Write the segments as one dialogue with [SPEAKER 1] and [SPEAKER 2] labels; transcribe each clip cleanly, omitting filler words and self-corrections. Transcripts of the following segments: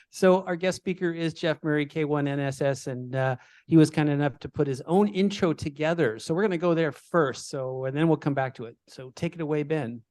[SPEAKER 1] So our guest speaker is Jeff Murray, K1NSS, and he was kind enough to put his own intro together. So we're going to go there first. And then we'll come back to it. So take it away, Ben.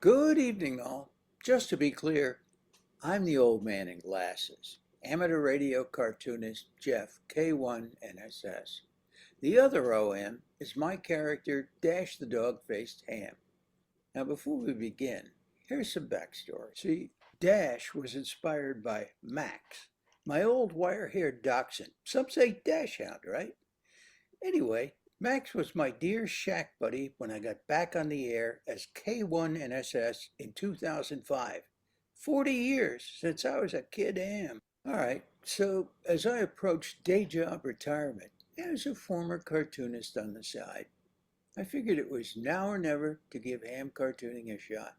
[SPEAKER 2] Good evening, all. Just to be clear, I'm the old man in glasses, amateur radio cartoonist Jeff, K1NSS. The other OM is my character, Dash the Dog-Faced Ham. Now, before we begin, here's some backstory. See, Dash was inspired by Max, my old wire-haired dachshund. Some say Dash Hound, right? Anyway, Max was my dear shack buddy when I got back on the air as K1NSS in 2005. 40 years since I was a kid ham. All right, so as I approached day job retirement as a former cartoonist on the side, I figured it was now or never to give ham cartooning a shot.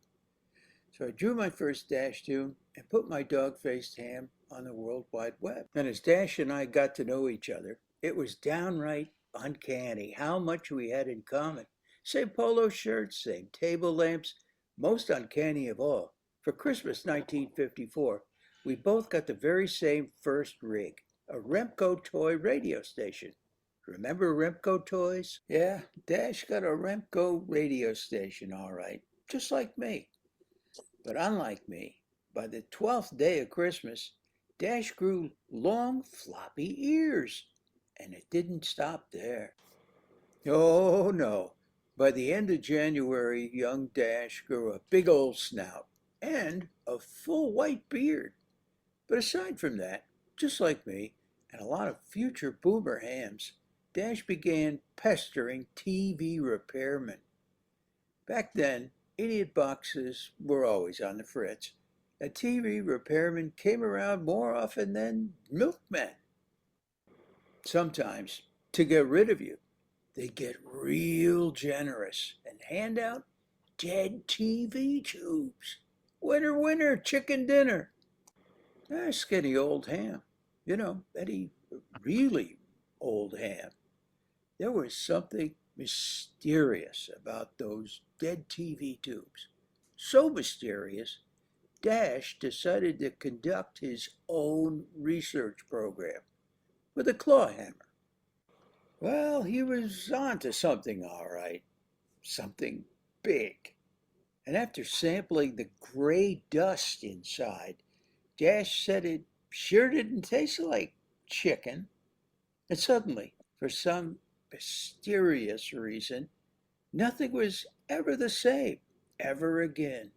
[SPEAKER 2] So I drew my first Dash tune and put my dog-faced ham on the World Wide Web. And as Dash and I got to know each other, it was downright uncanny how much we had in common. Same polo shirts, same table lamps, most uncanny of all. For Christmas 1954, we both got the very same first rig, a Remco toy radio station. Remember Remco toys? Yeah, Dash got a Remco radio station, all right, just like me. But unlike me, by the 12th day of Christmas, Dash grew long, floppy ears. And it didn't stop there. Oh, no. By the end of January, young Dash grew a big old snout and a full white beard. But aside from that, just like me and a lot of future boomer hams, Dash began pestering TV repairmen. Back then, idiot boxes were always on the fritz. A TV repairman came around more often than milkmen. Sometimes, to get rid of you, they get real generous and hand out dead TV tubes. Winner, winner, chicken dinner. Skinny old ham. You know, Eddie, really old ham. There was something mysterious about those dead TV tubes. So mysterious, Dash decided to conduct his own research program with a claw hammer. Well, he was on to something all right, something big. And after sampling the gray dust inside, Dash said it sure didn't taste like chicken. And suddenly, for some mysterious reason, nothing was ever the same, ever again.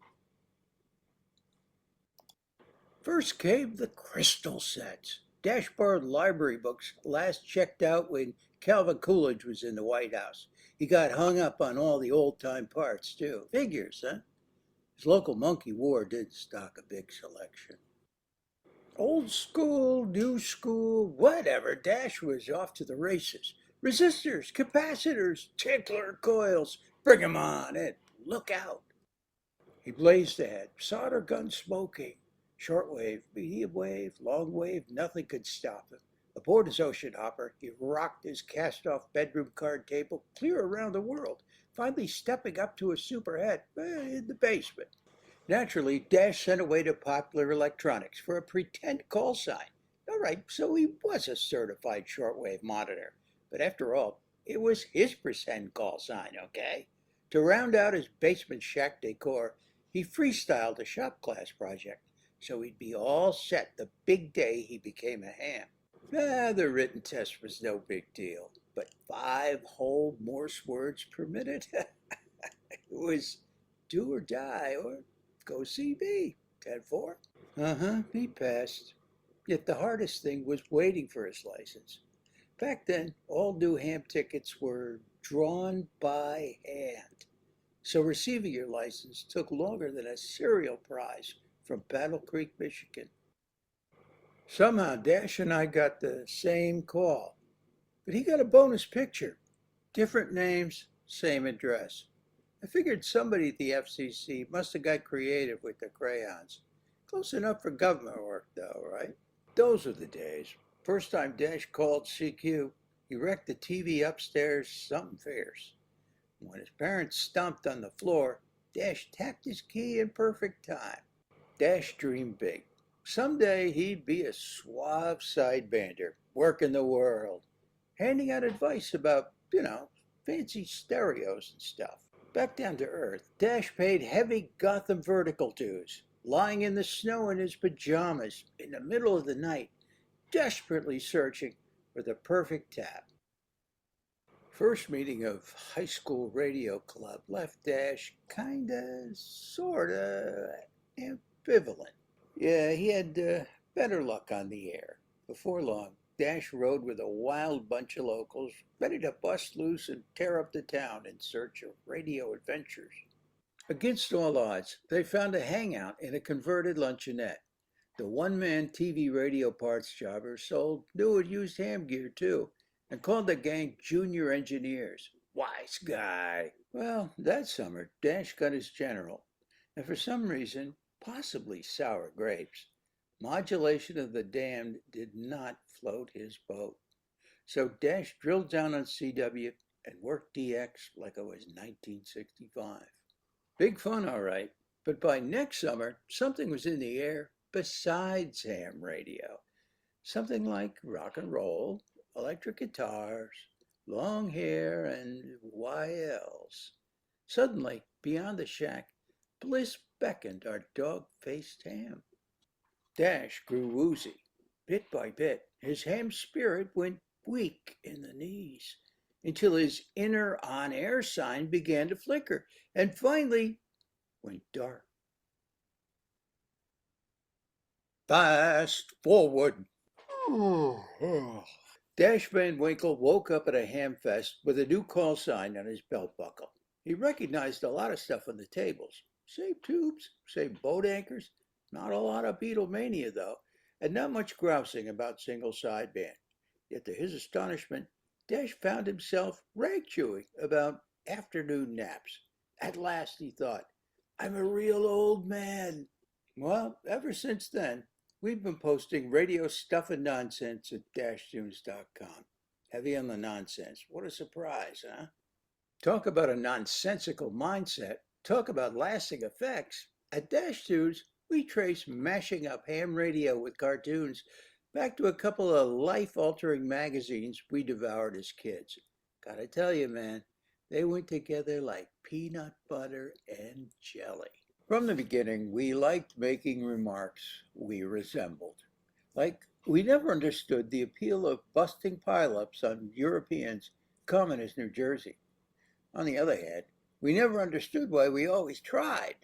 [SPEAKER 2] First came the crystal sets. Dash borrowed library books last checked out when Calvin Coolidge was in the White House. He got hung up on all the old-time parts, too. Figures, huh? His local Monkey War did stock a big selection. Old school, new school, whatever. Dash was off to the races. Resistors, capacitors, tickler coils. Bring 'em on and look out. He blazed ahead, solder gun smoking. Shortwave, medium wave, long wave, nothing could stop him. Aboard his ocean hopper, he rocked his cast-off bedroom card table clear around the world, finally stepping up to a superhead in the basement. Naturally, Dash sent away to Popular Electronics for a pretend call sign. All right, so he was a certified shortwave monitor. But after all, it was his pretend call sign, okay? To round out his basement shack decor, he freestyled a shop class project, so he'd be all set the big day he became a ham. The written test was no big deal, but 5 whole Morse words per minute? It was do or die, or go CB. 10-4? He passed. Yet the hardest thing was waiting for his license. Back then, all new ham tickets were drawn by hand. So receiving your license took longer than a cereal prize from Battle Creek, Michigan. Somehow Dash and I got the same call, but he got a bonus picture. Different names, same address. I figured somebody at the FCC must have got creative with the crayons. Close enough for government work, though, right? Those were the days. First time Dash called CQ, he wrecked the TV upstairs something fierce. When his parents stomped on the floor, Dash tapped his key in perfect time. Dash dreamed big. Someday he'd be a suave sidebander, working the world, handing out advice about, fancy stereos and stuff. Back down to earth, Dash paid heavy Gotham vertical dues, lying in the snow in his pajamas in the middle of the night, desperately searching for the perfect tap. First meeting of high school radio club left Dash kinda, sorta ambivalent. Yeah, he had better luck on the air. Before long, Dash rode with a wild bunch of locals, ready to bust loose and tear up the town in search of radio adventures. Against all odds, they found a hangout in a converted luncheonette. The one-man TV radio parts jobber sold new and used ham gear too, and called the gang junior engineers. Wise guy. Well, that summer, Dash got his general, and for some reason, possibly sour grapes, modulation of the damned did not float his boat. So Dash drilled down on CW and worked DX like it was 1965. Big fun, all right. But by next summer, something was in the air besides ham radio. Something like rock and roll, electric guitars, long hair, and YLs. Suddenly, beyond the shack, Bliss beckoned our dog-faced ham. Dash grew woozy. Bit by bit, his ham spirit went weak in the knees until his inner on-air sign began to flicker and finally went dark. Fast forward. Dash Van Winkle woke up at a ham fest with a new call sign on his belt buckle. He recognized a lot of stuff on the tables. Same tubes, same boat anchors, not a lot of Beatlemania though, and not much grousing about single sideband. Yet to his astonishment, Dash found himself rag chewing about afternoon naps. At last, he thought, I'm a real old man. Well, ever since then, we've been posting radio stuff and nonsense at dashtunes.com. Heavy on the nonsense. What a surprise, huh? Talk about a nonsensical mindset. Talk about lasting effects. At Dash Tunes, we trace mashing up ham radio with cartoons back to a couple of life-altering magazines we devoured as kids. Gotta tell you, man, they went together like peanut butter and jelly. From the beginning, we liked making remarks we resembled. Like, we never understood the appeal of busting pileups on Europeans common as New Jersey. On the other hand, we never understood why we always tried.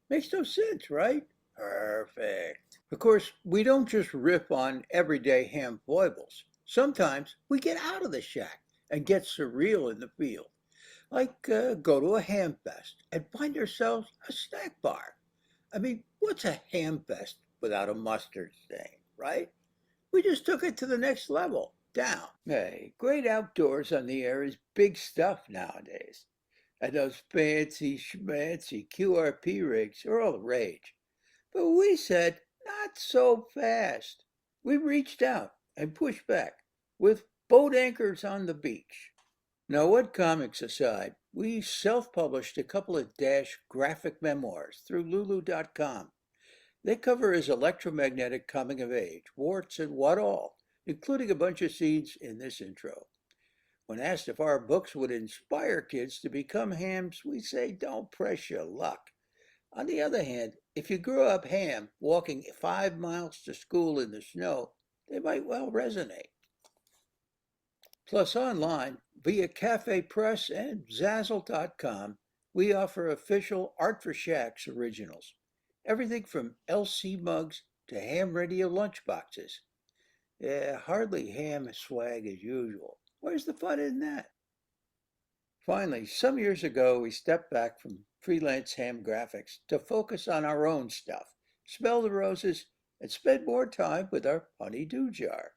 [SPEAKER 2] Makes no sense, right? Perfect. Of course, we don't just rip on everyday ham foibles. Sometimes we get out of the shack and get surreal in the field. Like go to a ham fest and find ourselves a snack bar. I mean, what's a ham fest without a mustard stain, right? We just took it to the next level, down. Hey, great outdoors on the air is big stuff nowadays. And those fancy schmancy QRP rigs are all the rage. But we said, not so fast. We reached out and pushed back with boat anchors on the beach. Now, what comics aside, we self-published a couple of Dash graphic memoirs through Lulu.com. They cover his electromagnetic coming of age, warts and what all, including a bunch of scenes in this intro. When asked if our books would inspire kids to become hams, we say don't press your luck. On the other hand, if you grew up ham, walking 5 miles to school in the snow, they might well resonate. Plus online, via Cafe Press and Zazzle.com, we offer official Art for Shacks originals. Everything from LC mugs to ham radio lunchboxes. Yeah, hardly ham swag as usual. Where's the fun in that? Finally, some years ago, we stepped back from freelance ham graphics to focus on our own stuff. Smell the roses and spend more time with our honey-do jar.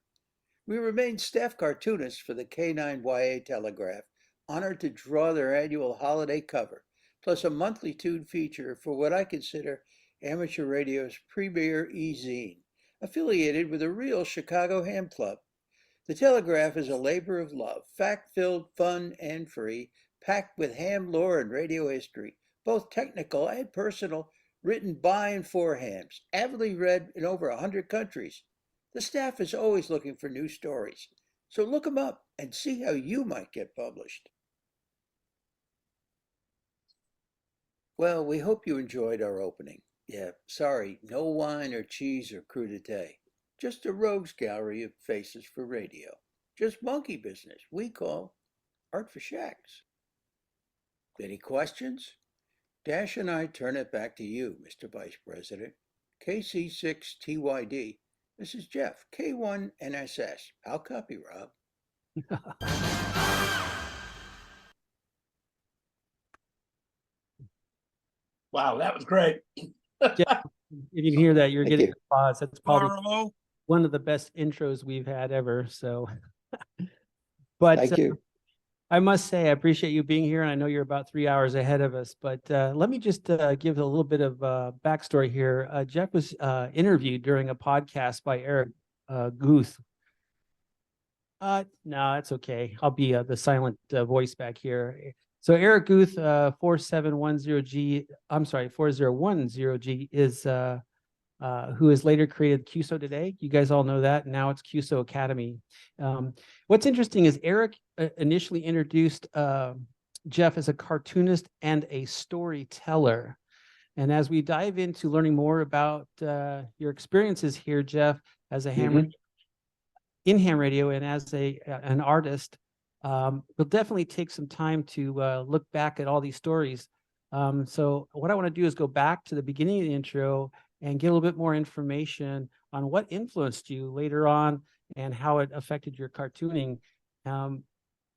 [SPEAKER 2] We remain staff cartoonists for the K9YA Telegraph, honored to draw their annual holiday cover, plus a monthly tune feature for what I consider amateur radio's premier e-zine, affiliated with a real Chicago ham club. The Telegraph is a labor of love, fact-filled, fun, and free, packed with ham lore and radio history, both technical and personal, written by and for hams, avidly read in over 100 countries. The staff is always looking for new stories, so look them up and see how you might get published. Well, we hope you enjoyed our opening. Yeah, sorry, no wine or cheese or crudité. Just a rogues gallery of faces for radio. Just monkey business we call art for shacks. Any questions? Dash and I turn it back to you, Mr. Vice President. KC6TYD. This is Jeff, K1NSS. I'll copy, Rob.
[SPEAKER 3] Wow, that was great.
[SPEAKER 1] Jeff, if you can hear that, you're
[SPEAKER 2] Thank
[SPEAKER 1] getting
[SPEAKER 2] you.
[SPEAKER 1] applause. That's probably
[SPEAKER 3] Hello.
[SPEAKER 1] one of the best intros we've had ever. So, but
[SPEAKER 2] Thank you.
[SPEAKER 1] I must say, I appreciate you being here. And I know you're about 3 hours ahead of us, but let me just give a little bit of backstory here. Jeff was interviewed during a podcast by Eric Guth. No, that's okay. I'll be the silent voice back here. So Eric Guth, 4710G, I'm sorry, 4010G is who has later created QSO Today. You guys all know that. Now it's QSO Academy. What's interesting is Eric initially introduced Jeff as a cartoonist and a storyteller. And as we dive into learning more about your experiences here, Jeff, as a in ham radio and as an artist, we'll definitely take some time to look back at all these stories. So what I want to do is go back to the beginning of the intro and get a little bit more information on what influenced you later on and how it affected your cartooning.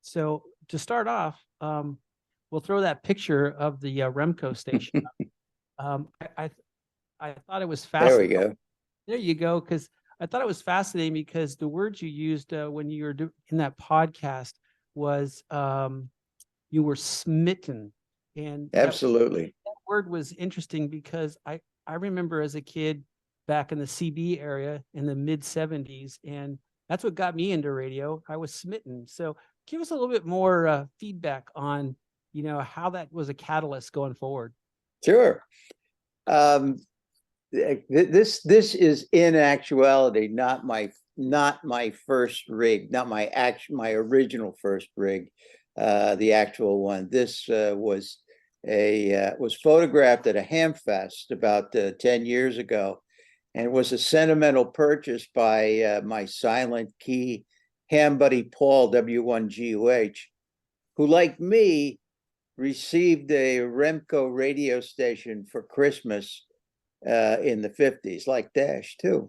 [SPEAKER 1] So to start off, we'll throw that picture of the Remco station. I thought it was fascinating.
[SPEAKER 2] There we go.
[SPEAKER 1] There you go, because I thought it was fascinating because the words you used when you were in that podcast was you were smitten. And
[SPEAKER 2] Absolutely.
[SPEAKER 1] that word was interesting because I remember as a kid back in the CB area in the mid 70s, and that's what got me into radio. I was smitten. So give us a little bit more feedback on, how that was a catalyst going forward.
[SPEAKER 2] Sure. This is in actuality not my first rig, not my original first rig, the actual one. This was photographed at a ham fest about 10 years ago, and it was a sentimental purchase by my silent key ham buddy Paul W1GUH, who, like me, received a Remco radio station for Christmas in the 50s, like Dash too.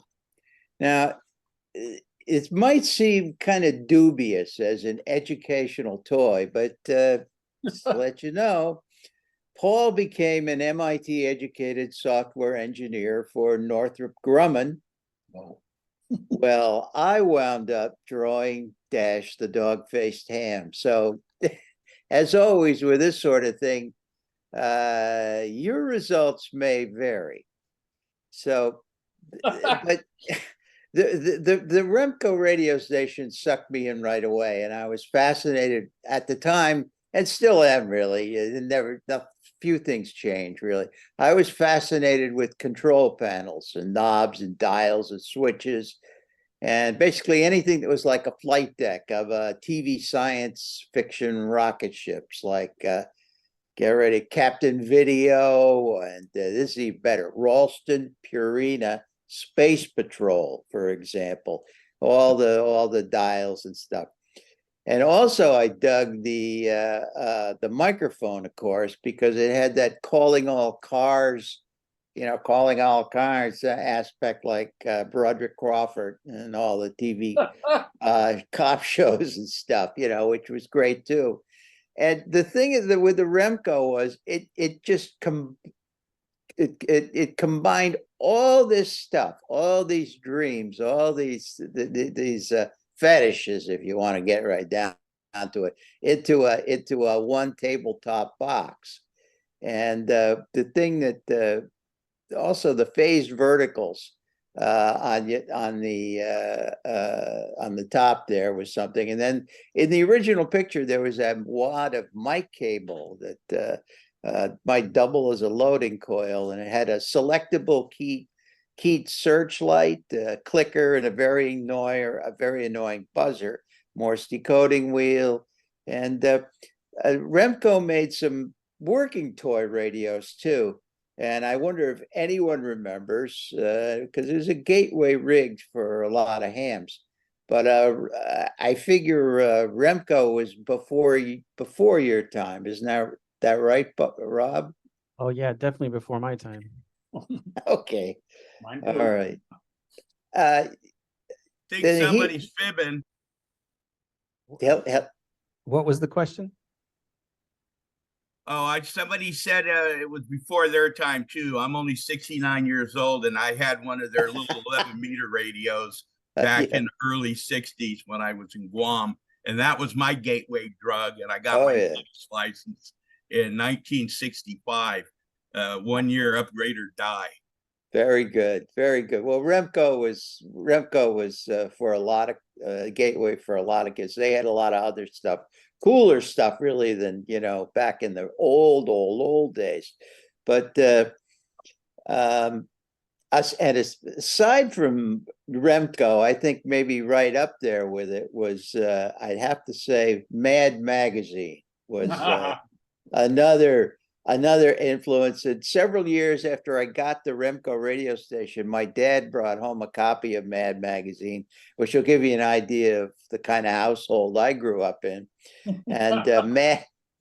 [SPEAKER 2] Now, it might seem kind of dubious as an educational toy, but to let you know, Paul became an MIT-educated software engineer for Northrop Grumman.
[SPEAKER 3] Oh.
[SPEAKER 2] Well, I wound up drawing Dash the dog-faced ham. So, as always with this sort of thing, your results may vary. So, but the Remco radio station sucked me in right away, and I was fascinated at the time, and still am really. A few things change really. I was fascinated with control panels and knobs and dials and switches, and basically anything that was like a flight deck of TV science fiction rocket ships, like get ready, Captain Video, and this is even better, Ralston Purina Space Patrol, for example, all the dials and stuff. And also I dug the microphone, of course, because it had that calling all cars aspect, like Broderick Crawford and all the TV cop shows and stuff, which was great too. And the thing is that with the Remco was it combined all this stuff, all these dreams, all these fetishes, if you want to get right down to it, into a one tabletop box. And the thing that also the phased verticals on the top there was something. And then in the original picture, there was a wad of mic cable that might double as a loading coil, and it had a selectable keyed searchlight, clicker, and a very annoying buzzer, Morse decoding wheel. And Remco made some working toy radios too. And I wonder if anyone remembers, because it was a gateway rig for a lot of hams. But I figure Remco was before your time. Isn't that right, Rob?
[SPEAKER 1] Oh yeah, definitely before my time.
[SPEAKER 2] Okay.
[SPEAKER 3] Mine
[SPEAKER 2] All
[SPEAKER 3] too.
[SPEAKER 2] right.
[SPEAKER 4] Think
[SPEAKER 2] Then
[SPEAKER 4] somebody's fibbing.
[SPEAKER 1] What was the question?
[SPEAKER 4] Oh, somebody said it was before their time too. I'm only 69 years old, and I had one of their little 11-meter radios back in the early 60s when I was in Guam, and that was my gateway drug. And I got my license in 1965. 1 year upgrade or die.
[SPEAKER 2] Very good, very good. Well, Remco was for a lot of gateway for a lot of kids. They had a lot of other stuff, cooler stuff, really, than back in the old days. But aside from Remco, I think maybe right up there with it was I'd have to say Mad Magazine was another influence. And several years after I got the Remco radio station, my dad brought home a copy of Mad Magazine, which will give you an idea of the kind of household I grew up in. And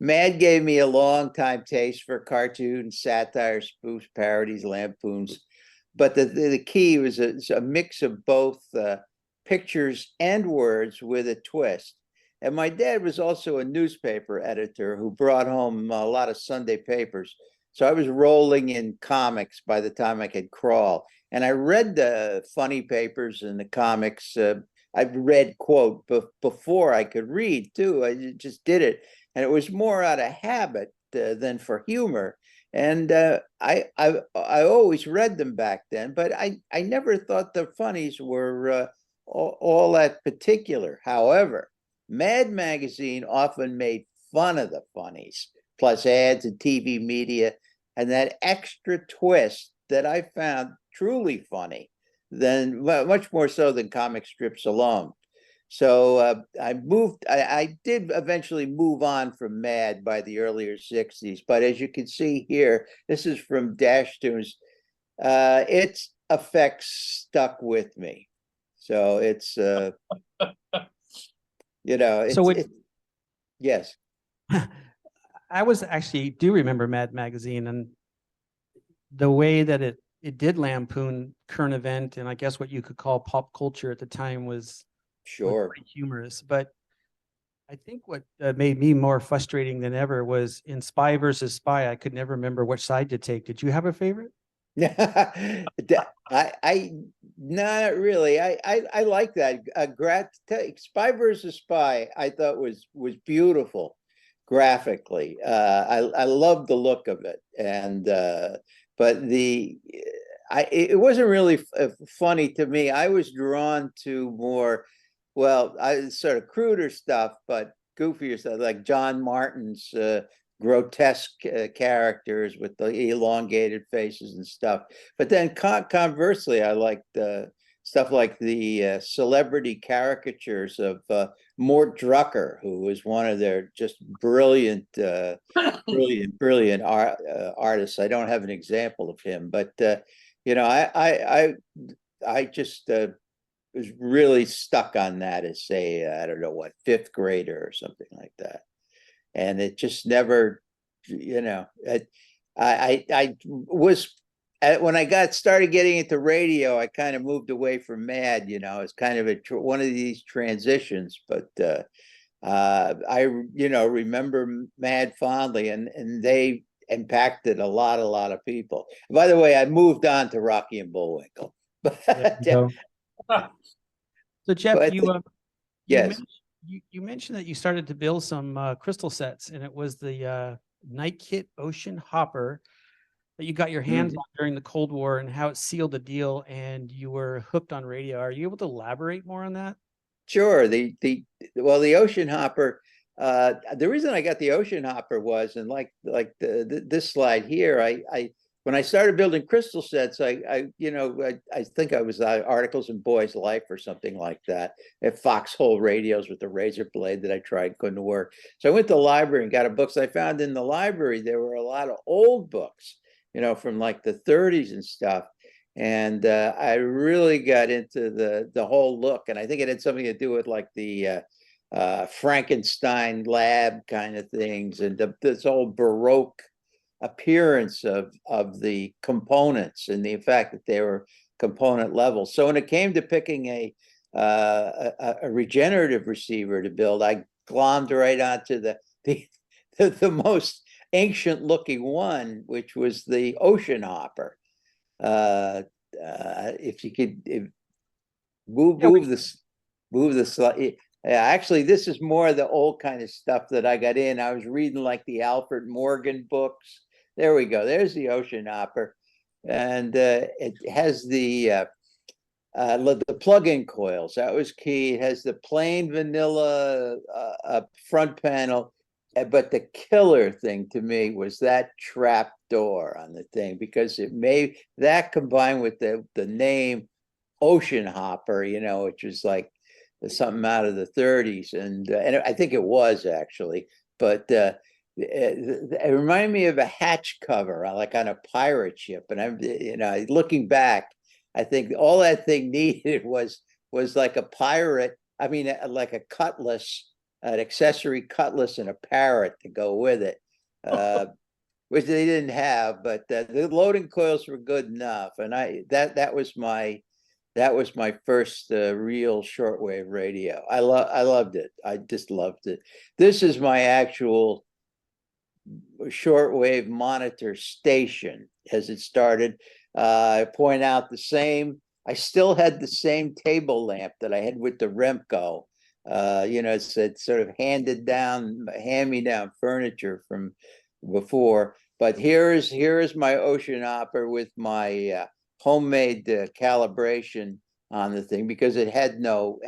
[SPEAKER 2] Mad gave me a long time taste for cartoons, satire, spoofs, parodies, lampoons. But the key was a mix of both pictures and words with a twist. And my dad was also a newspaper editor who brought home a lot of Sunday papers. So I was rolling in comics by the time I could crawl. And I read the funny papers and the comics. I read, quote, before I could read, too. I just did it. And it was more out of habit than for humor. And I always read them back then, but I never thought the funnies were all that particular. However, Mad Magazine often made fun of the funnies, plus ads and TV media, and that extra twist that I found truly funny, much more so than comic strips alone. So I did eventually move on from Mad by the earlier 60s, but as you can see here, this is from Dash Tunes. Its effects stuck with me. So it's yes.
[SPEAKER 1] I was actually do remember Mad Magazine, and the way that it did lampoon current event, and I guess what you could call pop culture at the time was pretty humorous. But I think what made me more frustrating than ever was in Spy versus Spy. I could never remember which side to take. Did you have a favorite?
[SPEAKER 2] I not really. I like that. Spy versus Spy, I thought was beautiful graphically. I love the look of it, and but it wasn't really funny to me. I was drawn to more, sort of cruder stuff, but goofier stuff like John Martin's grotesque characters with the elongated faces and stuff. But then conversely, I liked stuff like the celebrity caricatures of Mort Drucker, who was one of their just brilliant artists. I don't have an example of him, but I just was really stuck on that as, say, I don't know what, fifth grader or something like that. And it just never, I was, when I started getting into radio, I kind of moved away from Mad. It's kind of one of these transitions. But I remember Mad fondly, and they impacted a lot of people. By the way, I moved on to Rocky and Bullwinkle.
[SPEAKER 1] There you go. So Jeff,
[SPEAKER 2] But
[SPEAKER 1] you
[SPEAKER 2] yes,
[SPEAKER 1] you mentioned that you started to build some crystal sets, and it was the Night Kit Ocean Hopper that you got your hands on during the Cold War, and how it sealed the deal, and you were hooked on radio. Are you able to elaborate more on that?
[SPEAKER 2] sure. The Ocean Hopper. The reason I got the Ocean Hopper was, and this slide here, I when I started building crystal sets, I think I was Articles in Boy's Life or something like that at Foxhole Radios with the razor blade that I tried, couldn't work. So I went to the library and got a books. I found in the library there were a lot of old books, from like the 30s and stuff. And I really got into the whole look, and I think it had something to do with like the Frankenstein lab kind of things, and this whole Baroque appearance of the components, and the fact that they were component level. So when it came to picking a regenerative receiver to build, I glommed right onto the most ancient looking one, which was the Ocean Hopper. If you could move the slide. Actually, this is more of the old kind of stuff that I got in. I was reading like the Alfred Morgan books. There we go. There's the Ocean Hopper, and it has the plug-in coils. That was key. It has the plain vanilla front panel, but the killer thing to me was that trap door on the thing, because that combined with the name Ocean Hopper, which was like something out of the 30s, and I think it was actually, but it reminded me of a hatch cover, like on a pirate ship. And I'm, looking back, I think all that thing needed was like a pirate. I mean, like a cutlass, an accessory cutlass, and a parrot to go with it, which they didn't have. But the loading coils were good enough, and that was my first real shortwave radio. I loved it. I just loved it. This is my actual shortwave monitor station as it started. I point out I still had the same table lamp that I had with the Remco. It's sort of hand-me-down furniture from before. But here is my Ocean Hopper with my homemade calibration on the thing, because it had no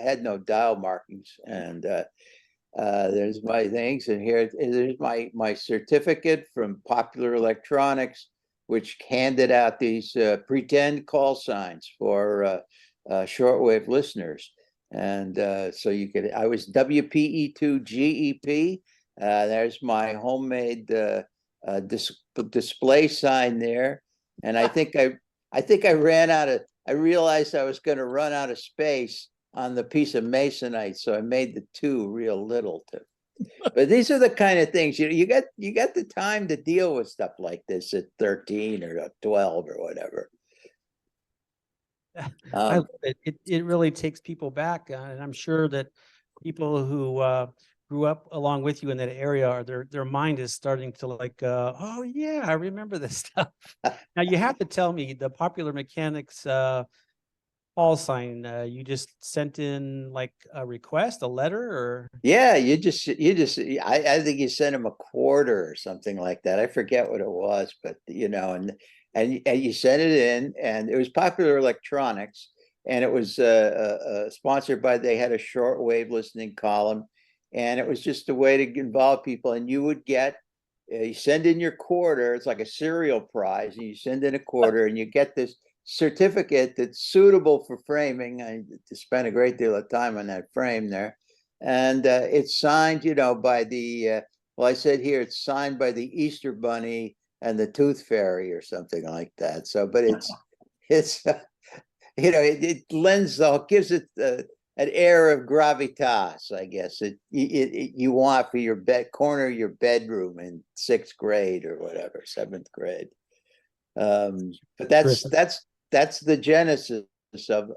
[SPEAKER 2] dial markings. And there's my things, and there's my certificate from Popular Electronics, which handed out these pretend call signs for shortwave listeners. And so I was WPE2GEP. There's my homemade display sign there. And I think I realized I was going to run out of space on the piece of masonite, so I made the two real little too. But these are the kind of things you got the time to deal with stuff like this at 13 or 12 or whatever.
[SPEAKER 1] I love it. It really takes people back, and I'm sure that people who grew up along with you in that area, their mind is starting to like, oh yeah, I remember this stuff. Now you have to tell me the Popular Mechanics call sign. You just sent in like a request, a letter, or
[SPEAKER 2] yeah, I think you sent him a quarter or something like that. I forget what it was, but and you sent it in, and it was Popular Electronics, and it was sponsored by. They had a shortwave listening column, and it was just a way to involve people. And you would get, you send in your quarter. It's like a cereal prize, and you send in a quarter, and you get this certificate that's suitable for framing. I spent a great deal of time on that frame there, and it's signed, by the. Well, I said here it's signed by the Easter Bunny and the Tooth Fairy or something like that. So, but it's it lends, gives it an air of gravitas, I guess. You want for your corner of your bedroom in 6th grade or whatever, 7th grade. But that's the genesis of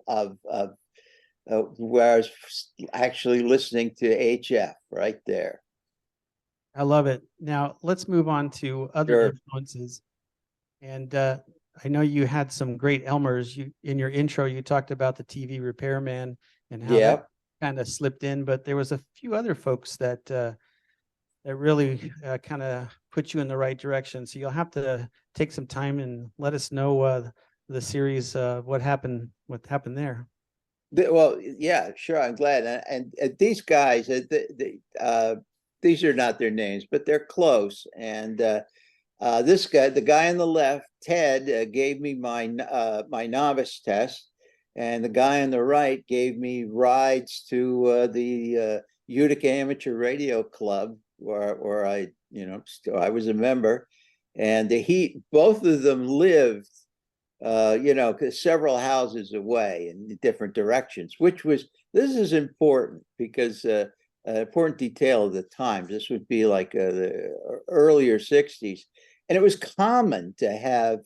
[SPEAKER 2] where I was actually listening to HF right there.
[SPEAKER 1] I love it. Now let's move on to other
[SPEAKER 2] Sure.
[SPEAKER 1] influences. And I know you had some great Elmers. You in your intro, you talked about the TV repairman and how
[SPEAKER 2] Yeah.
[SPEAKER 1] that kind of slipped in, but there was a few other folks that that really kind of put you in the right direction. So you'll have to take some time and let us know the series, what happened there.
[SPEAKER 2] Well, yeah, sure. I'm glad. And these guys, these are not their names, but they're close. And this guy, the guy on the left, Ted, gave me my novice test, and the guy on the right gave me rides to the Utica Amateur Radio Club, where I, I was a member, and both of them lived several houses away in different directions, this is important because an important detail of the times. This would be like the earlier 60s. And it was common to have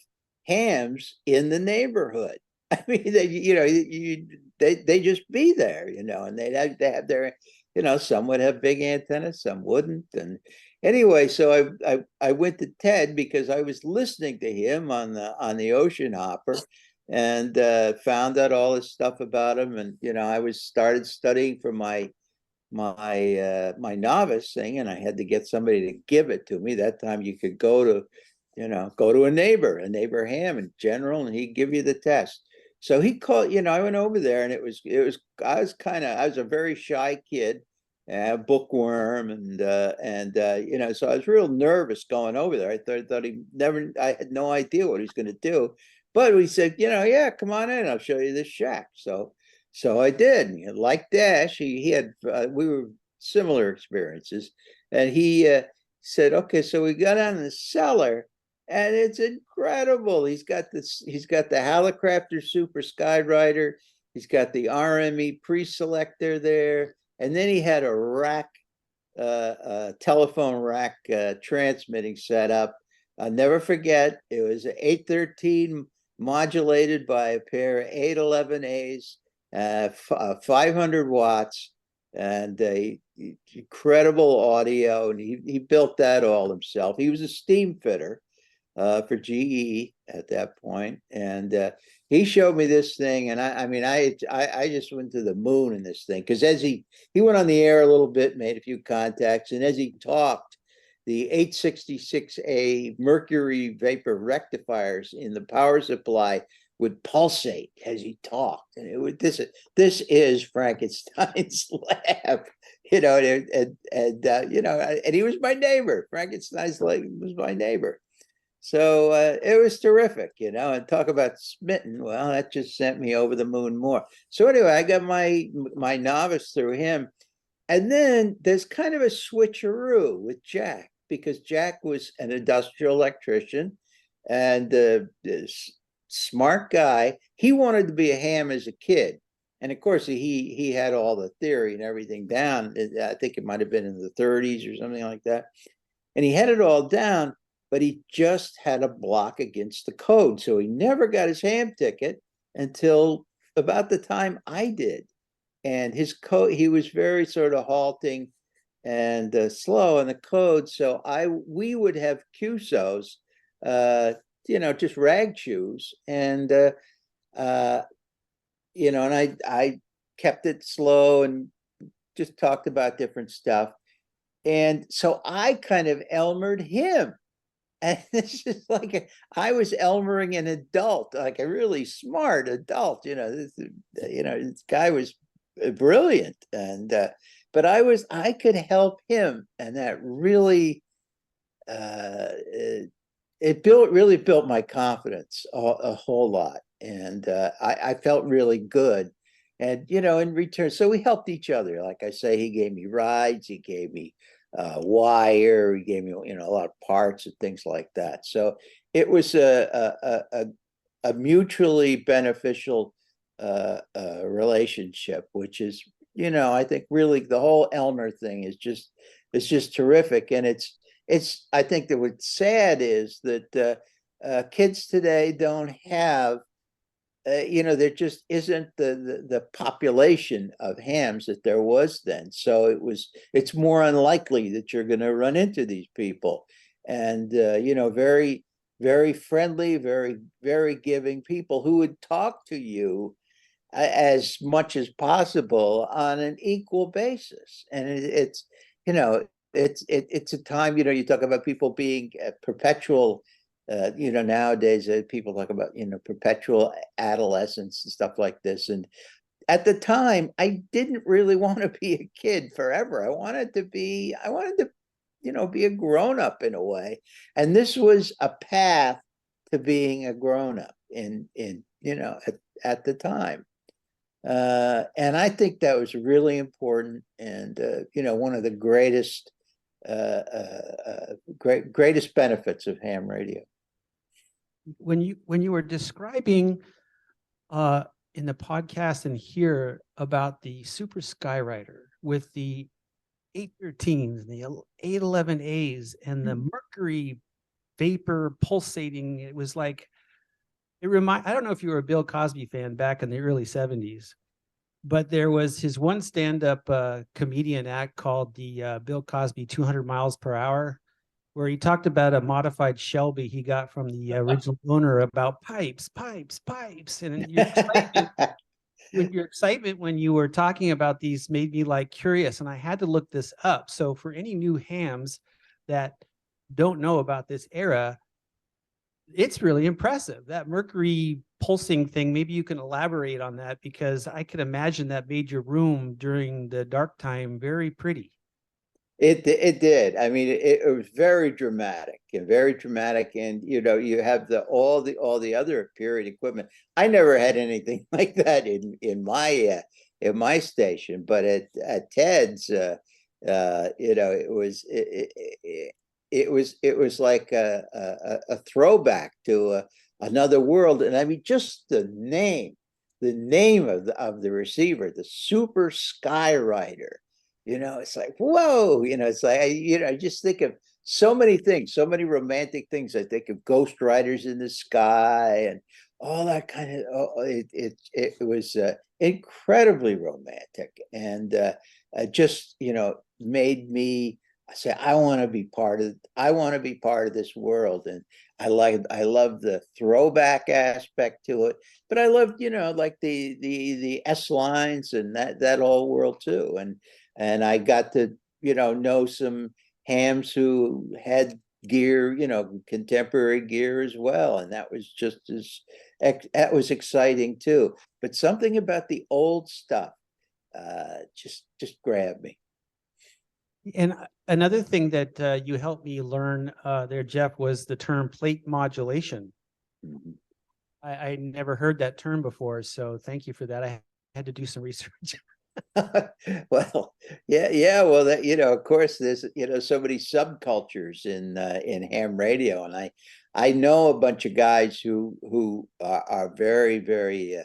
[SPEAKER 2] hams in the neighborhood. I mean, they just be there, and they have their, some would have big antennas, some wouldn't. And anyway, so I went to Ted because I was listening to him on the Ocean Hopper, and found out all this stuff about him. And I started studying for my novice thing, and I had to get somebody to give it to me. That time you could go to a neighbor ham in general, and he'd give you the test. So he called, I went over there, and I was a very shy kid, a bookworm, and so I was real nervous going over there. I had no idea what he was going to do, but he said, yeah, come on in, I'll show you this shack. So I did. Like Dash, he had we were similar experiences, and he said, "Okay, so we got down in the cellar, and it's incredible. He's got the Hallicrafter Super Skyrider. He's got the RME pre-selector there, and then he had a telephone rack transmitting setup. I'll never forget. It was an 813 modulated by a pair of 811As." 500 watts, and incredible audio. And he built that all himself. He was a steam fitter for GE at that point, and he showed me this thing. And I just went to the moon in this thing, because as he went on the air a little bit, made a few contacts, and as he talked, the 866A mercury vapor rectifiers in the power supply would pulsate as he talked, and it would. This is Frankenstein's lab, and he was my neighbor. Frankenstein's lab was my neighbor, so it was terrific, And talk about smitten. Well, that just sent me over the moon more. So anyway, I got my novice through him, and then there's kind of a switcheroo with Jack, because Jack was an industrial electrician, and this smart guy. He wanted to be a ham as a kid, and of course he had all the theory and everything down. I think it might have been in the 30s or something like that, and he had it all down, but he just had a block against the code, so he never got his ham ticket until about the time I did. And his code, he was very sort of halting and slow on the code. So we would have QSOs, just rag shoes, and and I kept it slow and just talked about different stuff. And so I kind of Elmered him. And this is like I was Elmering an adult, like a really smart adult. This guy was brilliant, and but I could help him, and that really it really built my confidence a whole lot, and I felt really good. And in return, so we helped each other. Like I say, he gave me rides, he gave me wire, he gave me a lot of parts and things like that. So it was a mutually beneficial relationship, which is, I think really the whole Elmer thing is just terrific. And I think that what's sad is that kids today don't have there just isn't the population of hams that there was then. So it's more unlikely that you're going to run into these people. And, very, very friendly, very, very giving people who would talk to you as much as possible on an equal basis. And it's a time, you talk about people being perpetual, nowadays people talk about, perpetual adolescence and stuff like this. And at the time, I didn't really want to be a kid forever. I wanted to, be a grown up in a way. And this was a path to being a grown up at the time. And I think that was really important, and one of the greatest benefits of ham radio.
[SPEAKER 1] When you were describing in the podcast and here about the Super Skyrider with the 813s and the 811As and the mercury vapor pulsating, it was like, I don't know if you were a Bill Cosby fan back in the early 70s, but there was his one stand-up comedian act called the Bill Cosby 200 miles per hour, where he talked about a modified Shelby he got from the original owner about pipes. And your excitement when you were talking about these made me like curious, and I had to look this up. So for any new hams that don't know about this era, it's really impressive. That mercury pulsing thing, maybe you can elaborate on that, because I could imagine that made your room during the dark time very pretty.
[SPEAKER 2] It did. I mean, it was very dramatic, and you have all the other period equipment. I never had anything like that in my station, but at Ted's, it was like a throwback to another world. And I mean, just the name of the receiver, the Super Skyrider. It's like, whoa, it's like, I just think of so many things, so many romantic things. I think of Ghost Riders in the Sky and all that kind of, it was incredibly romantic, and just, made me say, I want to be part of this world. And I love the throwback aspect to it, but I loved, like the S lines and that whole world too. And I got to, know some hams who had gear, contemporary gear as well. And that was that was exciting too. But something about the old stuff just grabbed me.
[SPEAKER 1] And another thing that you helped me learn there, Jeff, was the term plate modulation.
[SPEAKER 2] Mhm.
[SPEAKER 1] I never heard that term before, so thank you for that. I had to do some research.
[SPEAKER 2] Well, yeah. Well, that, of course, there's, so many subcultures in ham radio, and I know a bunch of guys who are very, very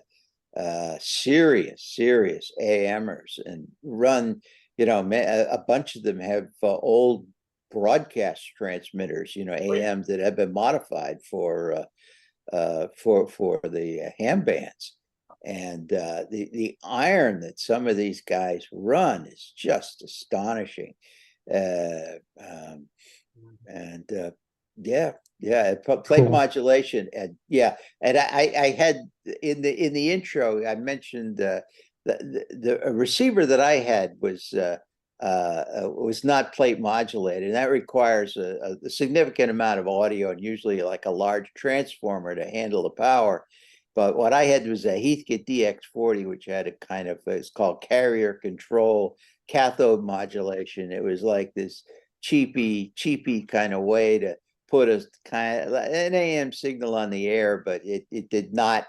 [SPEAKER 2] serious AMers and run. A bunch of them have old broadcast transmitters, AMs that have been modified for the ham bands. And the iron that some of these guys run is just astonishing. And plate modulation, and and I had in the intro I mentioned the receiver that I had was not plate modulated, and that requires a significant amount of audio and usually like a large transformer to handle the power. But what I had was a Heathkit DX40, which had a kind of, it's called carrier control cathode modulation. It was like this cheapy kind of way to put a kind of an AM signal on the air, but it did not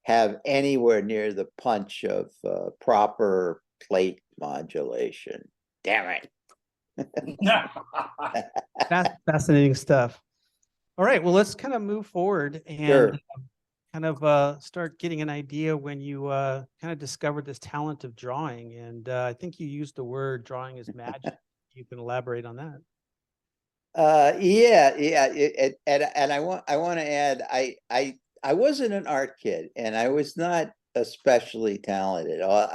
[SPEAKER 2] have anywhere near the punch of proper plate modulation. Damn it.
[SPEAKER 1] Fascinating stuff. All right, well, let's kind of move forward and
[SPEAKER 2] Sure.
[SPEAKER 1] kind of start getting an idea when you kind of discovered this talent of drawing. And I think you used the word drawing is magic. You can elaborate on that.
[SPEAKER 2] And I want to add,
[SPEAKER 5] I wasn't an art kid, and I was not especially talented. What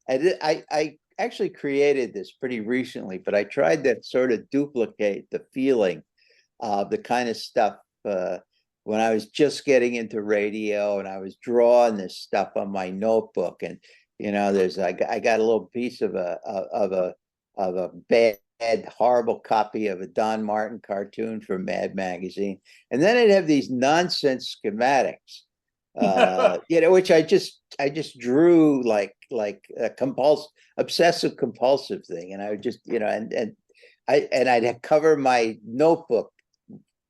[SPEAKER 5] I actually created this pretty recently, but I tried to sort of duplicate the feeling of the kind of stuff when I was just getting into radio, and I was drawing this stuff on my notebook. And I got a little piece of a bad, horrible copy of a Don Martin cartoon from Mad Magazine, and then I'd have these nonsense schematics, which I just drew like a obsessive compulsive thing, and I would just I'd cover my notebook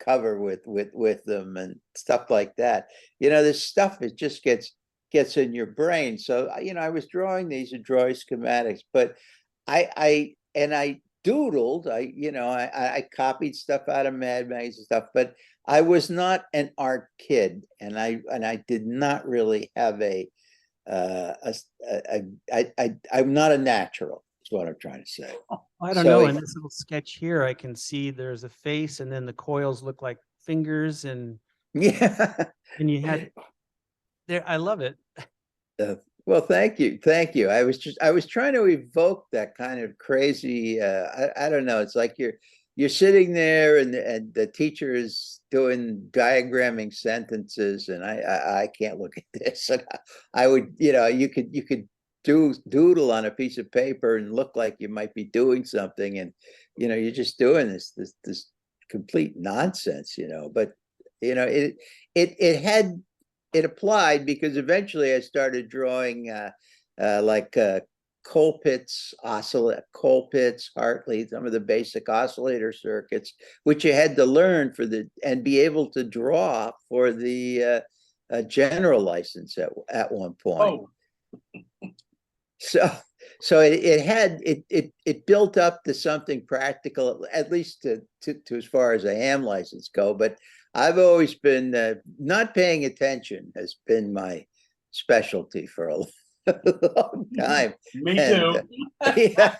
[SPEAKER 5] cover with them and stuff like that. This stuff, it just gets in your brain. So I was drawing these drawing schematics, but I doodled. I copied stuff out of Mad Magazine stuff, but I was not an art kid, and I did not really have I'm not a natural. Is what I'm trying to say.
[SPEAKER 1] I don't know. In this little sketch here, I can see there's a face, and then the coils look like fingers, and
[SPEAKER 5] yeah.
[SPEAKER 1] And you had there. I love it.
[SPEAKER 5] Well, thank you. I was trying to evoke that kind of crazy. I don't know. It's like you're sitting there, and the teacher is doing diagramming sentences, and I can't look at this. And I would, you could doodle on a piece of paper and look like you might be doing something, and you're just doing this complete nonsense. But it applied, because eventually I started drawing like Colpitts, Hartley, some of the basic oscillator circuits, which you had to learn and be able to draw for the general license at one point.
[SPEAKER 3] Oh.
[SPEAKER 5] So it built up to something practical, at least to as far as a ham license go. But I've always been not paying attention has been my specialty for a long time.
[SPEAKER 3] Me too.
[SPEAKER 5] Yeah.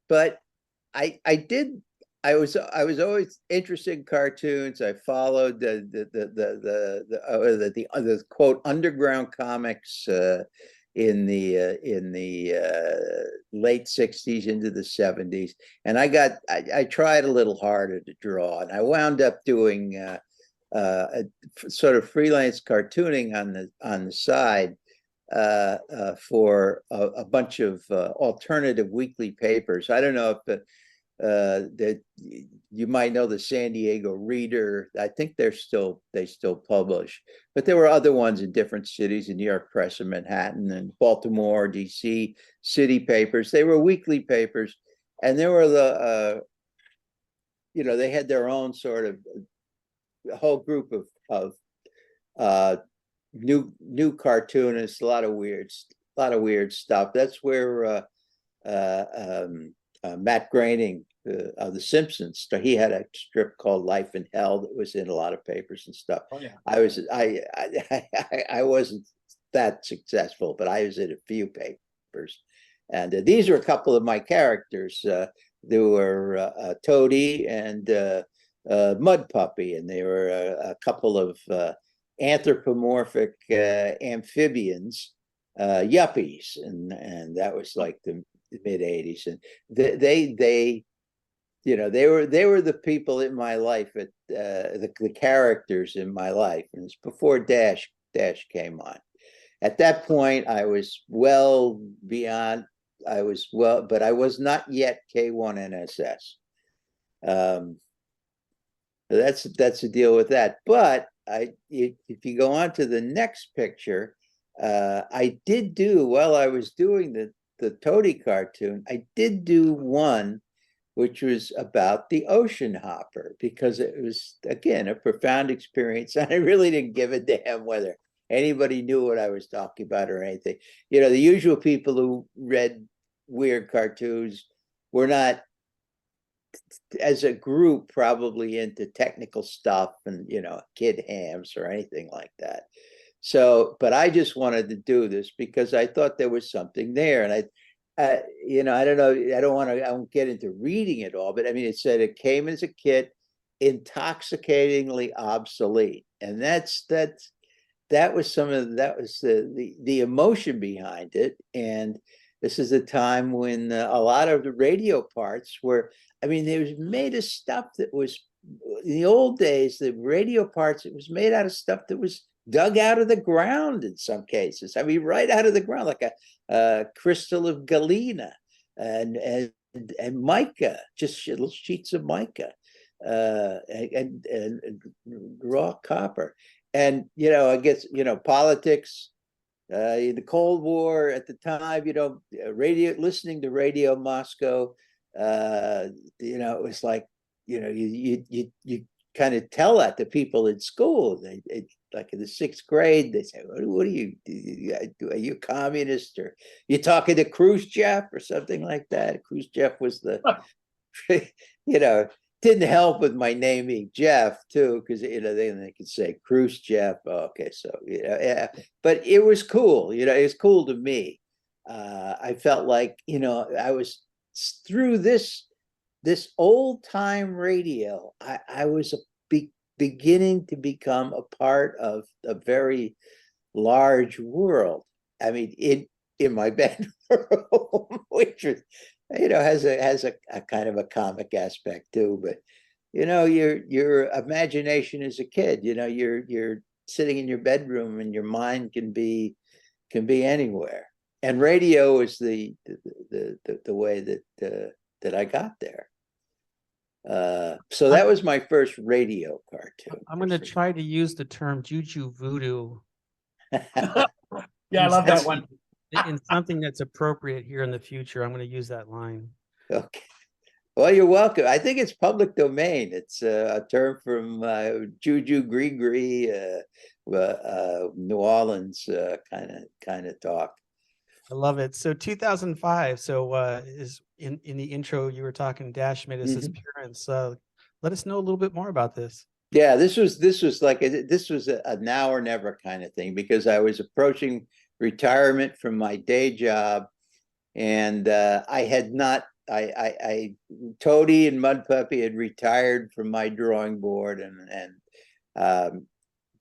[SPEAKER 5] But I was always interested in cartoons. I followed the quote underground comics in the late 60s into the 70s, and I tried a little harder to draw, and I wound up doing a sort of freelance cartooning on the side for a bunch of alternative weekly papers. I don't know if that you might know the San Diego Reader. I think they still publish, but there were other ones in different cities, in New York Press in Manhattan and Baltimore, DC city papers. They were weekly papers, and there were they had their own sort of whole group of new cartoonists, a lot of weird stuff. That's where Matt Groening of The Simpsons, he had a strip called Life in Hell that was in a lot of papers and stuff.
[SPEAKER 3] Oh, yeah.
[SPEAKER 5] I wasn't that successful, but I was in a few papers, and these are a couple of my characters. There were Toady and Mud Puppy, and they were a couple of anthropomorphic amphibians, yuppies, and that was like the mid 80s, and they were the people in my life, at the characters in my life, and it's before Dash came on. At that point, I was well beyond. But I was not yet K1NSS. That's the deal with that. But if you go on to the next picture, I did do, while I was doing the Toady cartoon, I did do one which was about the ocean hopper, because it was, again, a profound experience. And I really didn't give a damn whether anybody knew what I was talking about or anything. The usual people who read weird cartoons were not, as a group, probably into technical stuff and, kid hams or anything like that. So, but I just wanted to do this because I thought there was something there. And I don't know, I won't get into reading it all, but I mean, it said it came as a kit. intoxicatingly obsolete. And that was the emotion behind it. And this is a time when a lot of the radio parts were, I mean, they was made of stuff that was, in the old days, the radio parts, it was made out of stuff that was dug out of the ground in some cases. I mean, right out of the ground, like a crystal of galena and mica, just little sheets of mica, and raw copper. And, I guess, politics, in the Cold War at the time, listening to Radio Moscow, it was like, you kind of tell that to people in school. Like in the 6th grade, they say, what are you a communist, or you talking to Khrushchev or something like that? Khrushchev was the, didn't help with my name being Jeff too, because then they could say Khrushchev. Oh, okay, so yeah, but it was cool. It was cool to me. I felt like I was through this old time radio. I was beginning to become a part of a very large world. I mean, in my bedroom, which was, has a kind of a comic aspect too. But your imagination as a kid, you're sitting in your bedroom and your mind can be anywhere. And radio is the way that I got there. So that was my first radio cartoon.
[SPEAKER 1] I'm going to try to use the term juju voodoo.
[SPEAKER 3] Yeah, I love that one.
[SPEAKER 1] In something that's appropriate here in the future. I'm going to use that line.
[SPEAKER 5] Okay. Well, you're welcome. I think it's public domain. It's a term from Juju Gree, New Orleans kind of talk.
[SPEAKER 1] I love it. So 2005. So is in the intro you were talking, Dash made his appearance. Let us know a little bit more about this.
[SPEAKER 5] Yeah, this was a now or never kind of thing, because I was approaching retirement from my day job, and Toady and Mud Puppy had retired from my drawing board,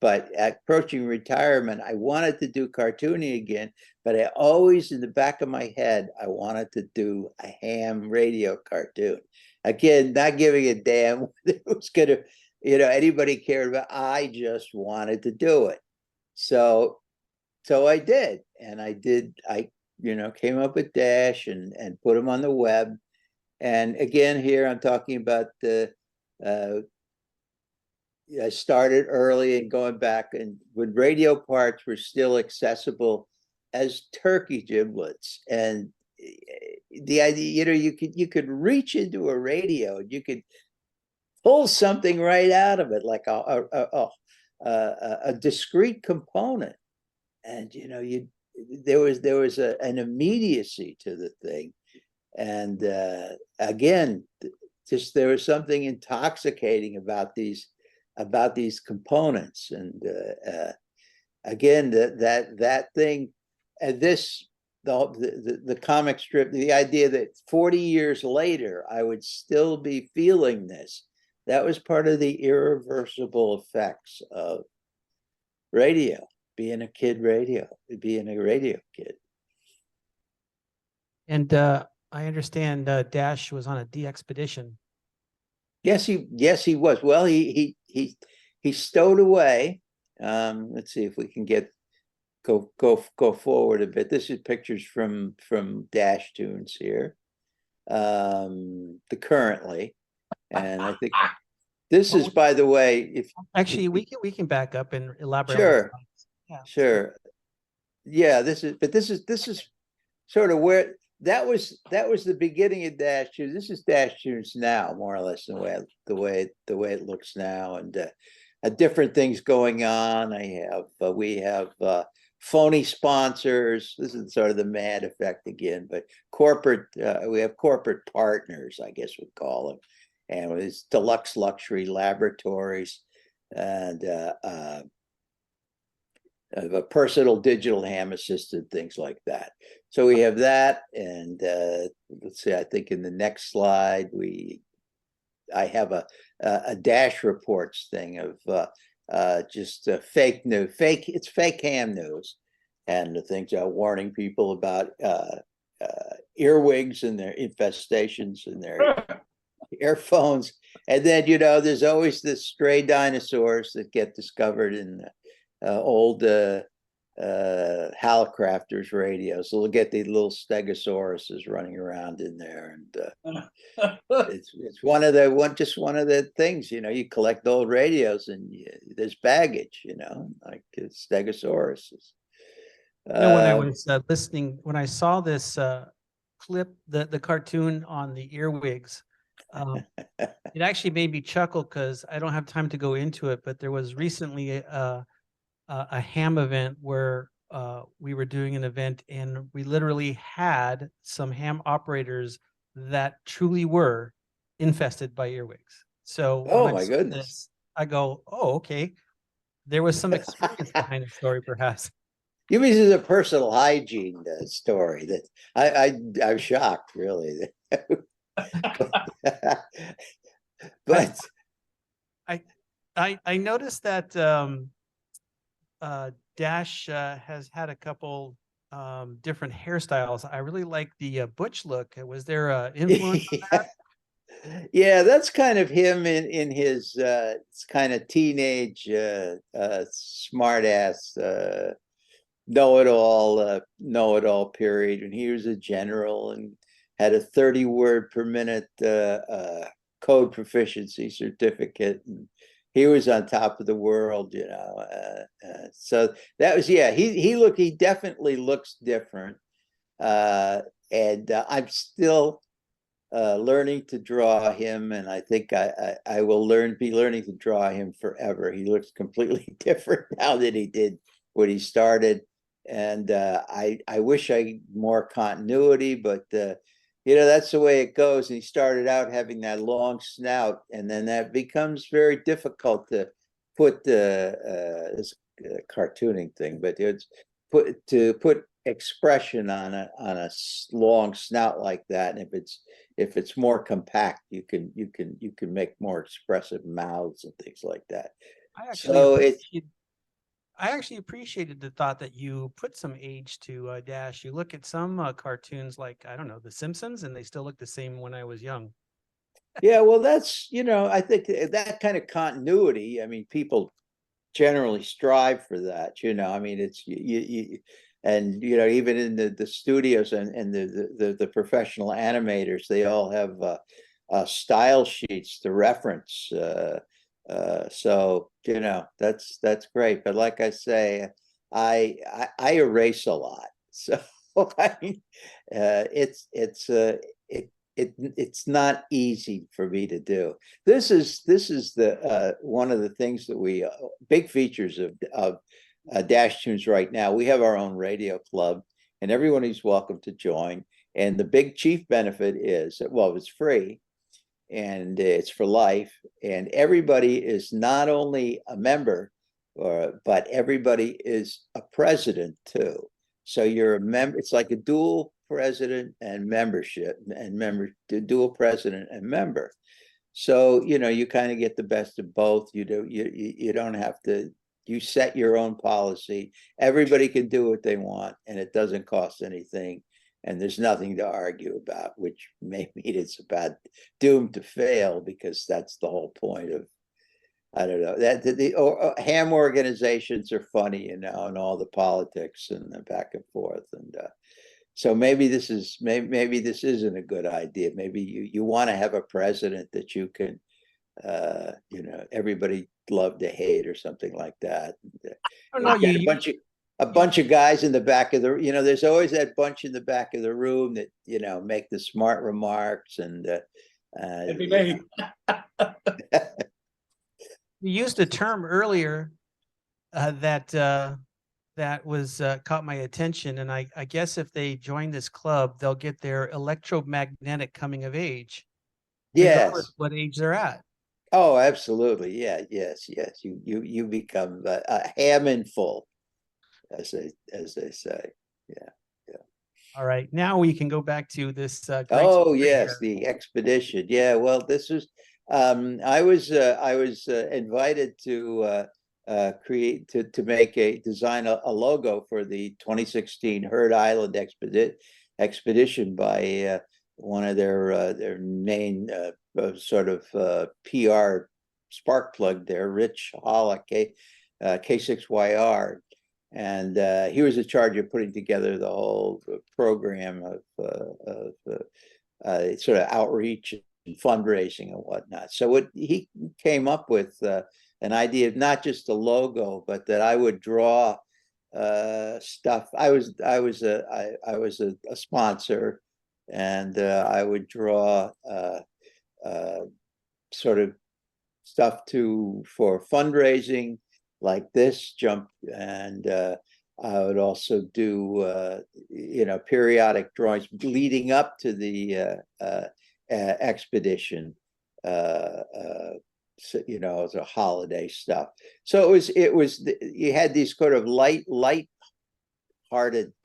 [SPEAKER 5] but approaching retirement, I wanted to do cartooning again, but I always, in the back of my head, I wanted to do a ham radio cartoon. Again, not giving a damn whether it was gonna, anybody cared about. I just wanted to do it. So I did, and I came up with Dash and put him on the web. And again, here I'm talking about I started early and going back, and when radio parts were still accessible as turkey giblets. And the idea, you could reach into a radio and you could pull something right out of it, like a discrete component. And there was an immediacy to the thing. And again, just there was something intoxicating about these components. And again, that thing, and the comic strip, the idea that 40 years later I would still be feeling this, that was part of the irreversible effects of radio, being a radio kid.
[SPEAKER 1] And I understand Dash was on a de-expedition.
[SPEAKER 5] Yes, he was. Well, he stowed away. Let's see if we can go forward a bit. This is pictures from Dash Tunes here, the currently, and I think this is, by the way, if
[SPEAKER 1] actually we can back up and elaborate.
[SPEAKER 5] Sure,
[SPEAKER 1] yeah.
[SPEAKER 5] Sure. Yeah, this is sort of where that was the beginning of Dash Tunes. This is Dash Tunes now, more or less, the way it looks now, and different things going on. We have phony sponsors. This is sort of the Mad Effect again, but corporate. We have corporate partners, I guess we'd call them, and it's Deluxe Luxury Laboratories, and a personal digital ham assisted, things like that. So we have that, and let's see, I think in the next slide I have a dash reports thing of just fake news, it's fake ham news, and the things are warning people about earwigs and their infestations and their earphones. And then, there's always this stray dinosaurs that get discovered in old Hallicrafters radios. So we'll get these little stegosauruses running around in there, and it's one of the things. You collect old radios, and there's baggage. Like stegosauruses.
[SPEAKER 1] When I was listening, when I saw this clip, the cartoon on the earwigs, it actually made me chuckle because I don't have time to go into it, but there was recently a ham event where we were doing an event, and we literally had some ham operators that truly were infested by earwigs. So
[SPEAKER 5] Oh
[SPEAKER 1] when I
[SPEAKER 5] my
[SPEAKER 1] saw
[SPEAKER 5] goodness.
[SPEAKER 1] this, I go, oh, okay. There was some experience behind the story, perhaps.
[SPEAKER 5] You mean this is a personal hygiene story that I'm shocked, really. But
[SPEAKER 1] I noticed that Dash has had a couple different hairstyles. I really like the butch look. Was there a influence on that?
[SPEAKER 5] Yeah, that's kind of him in his kind of teenage smart ass know-it-all period when he was a general and had a 30 word per minute code proficiency certificate, and he was on top of the world. So that was, yeah, he definitely looks different, and I'm still learning to draw him, and I think I will be learning to draw him forever. He looks completely different now than he did when he started, and I wish I more continuity, but that's the way it goes. And he started out having that long snout, and then that becomes very difficult to put this cartooning thing, but it's put expression on a long snout like that. And if it's more compact, you can make more expressive mouths and things like that.
[SPEAKER 1] I actually appreciated the thought that you put some age to Dash. You look at some cartoons like, I don't know, The Simpsons, and they still look the same when I was young.
[SPEAKER 5] Yeah, well, that's, I think that kind of continuity, I mean, people generally strive for that, I mean, it's and even in the studios and the professional animators, they all have style sheets to reference. So that's great. But like I say, I erase a lot, so it's not easy for me to do. This is the one of the things that we big features of Dash Tunes right now. We have our own radio club, and everyone is welcome to join. And the big chief benefit is that, well, it's free, and it's for life, and everybody is not only a member, but everybody is a president too. So you're a member. It's like a dual president and membership, and dual president and member. So you kind of get the best of both. You don't have to. You set your own policy. Everybody can do what they want, and it doesn't cost anything. And there's nothing to argue about, which may mean it's about doomed to fail, because that's the whole point of, I don't know, that the ham organizations are funny, and all the politics and the back and forth. And so maybe this isn't a good idea. Maybe you want to have a president that you can, everybody love to hate or something like that. A bunch of guys in the back of the, there's always that bunch in the back of the room that, make the smart remarks, and
[SPEAKER 3] It'd be me.
[SPEAKER 1] You used a term earlier that was caught my attention, and I guess if they join this club, they'll get their electromagnetic coming of age, regardless
[SPEAKER 5] Yes.
[SPEAKER 1] what age they're at.
[SPEAKER 5] Oh, absolutely. Yeah. Yes. You become a ham full, as they say. Yeah.
[SPEAKER 1] All right, now we can go back to this.
[SPEAKER 5] Oh yes, the expedition. Yeah. Well, this was I was invited to design a logo for the 2016 Heard Island expedition by one of their main sort of PR spark plug there, Rich Hollick, K6YR. And he was in charge of putting together the whole program of sort of outreach and fundraising and whatnot. So what he came up with an idea of not just a logo, but that I would draw stuff. I was a sponsor, and I would draw sort of stuff for fundraising like this jump, and I would also do periodic drawings leading up to the expedition, so, as a holiday stuff. So it was you had these sort of light-hearted,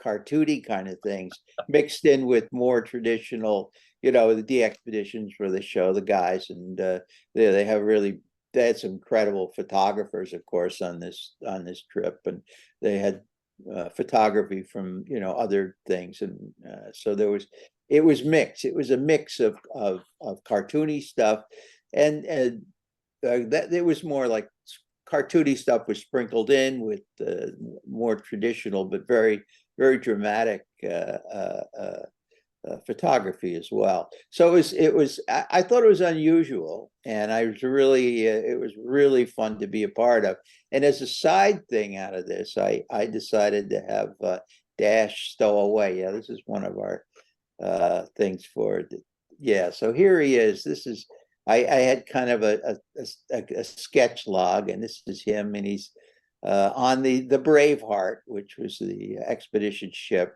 [SPEAKER 5] cartoony kind of things mixed in with more traditional, the expeditions where they show the guys, and they had some incredible photographers, of course, on this trip, and they had photography from other things, and so it was mixed. It was a mix of cartoony stuff, and that it was more like cartoony stuff was sprinkled in with more traditional but very, very dramatic photography as well. So I thought it was unusual, and it was really fun to be a part of. And as a side thing out of this, I decided to have Dash stow away. Yeah, this is one of our things for yeah. So here he is. I had kind of a sketch log, and this is him, and he's on the Braveheart, which was the expedition ship.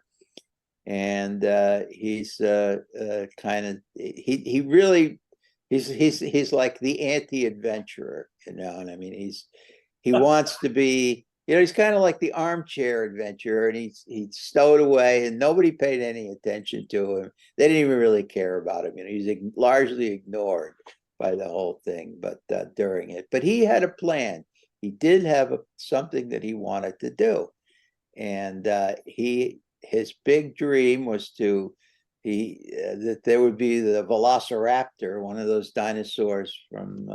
[SPEAKER 5] And he's kind of he's like the anti-adventurer, and I mean he wants to be, he's kind of like the armchair adventurer, and he's stowed away, and nobody paid any attention to him. They didn't even really care about him. He's largely ignored by the whole thing, but during it. But he had a plan. He did have something that he wanted to do, and his big dream was that there would be the Velociraptor, one of those dinosaurs from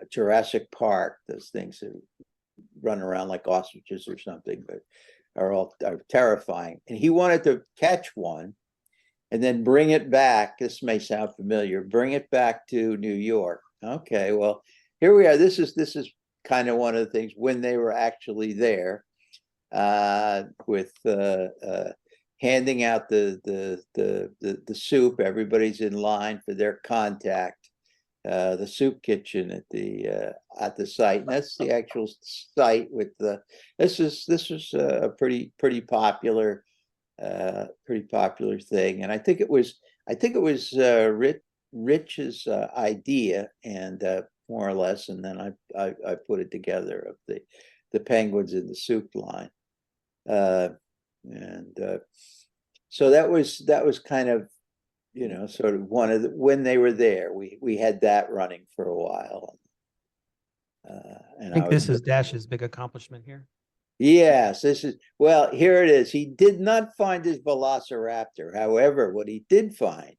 [SPEAKER 5] Jurassic Park. Those things that run around like ostriches or something, but are terrifying. And he wanted to catch one and then bring it back. This may sound familiar. Bring it back to New York. Okay, well, here we are. This is kind of one of the things when they were actually there. With handing out the soup. Everybody's in line for their contact. The soup kitchen at the site, and that's the actual site with this was a pretty popular thing, and I think it was Rich's idea, and more or less, and then I put it together of the penguins in the soup line. So that was kind of, sort of one of when they were there, we had that running for a while. And
[SPEAKER 1] I think this is Dash's big accomplishment here.
[SPEAKER 5] Yes, well, here it is. He did not find his Velociraptor. However, what he did find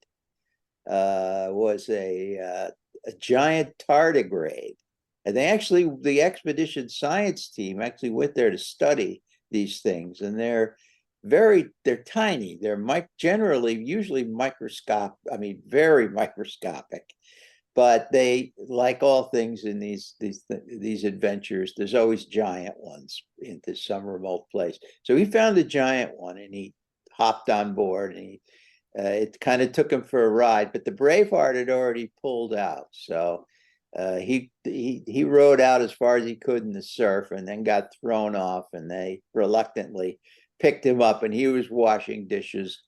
[SPEAKER 5] was a giant tardigrade. And the expedition science team actually went there to study these things, and they're tiny. They're usually microscopic, very microscopic. But they, like all things in these adventures, there's always giant ones into some remote place. So he found a giant one, and he hopped on board, and it kind of took him for a ride. But the Braveheart had already pulled out, so he rode out as far as he could in the surf, and then got thrown off, and they reluctantly picked him up, and he was washing dishes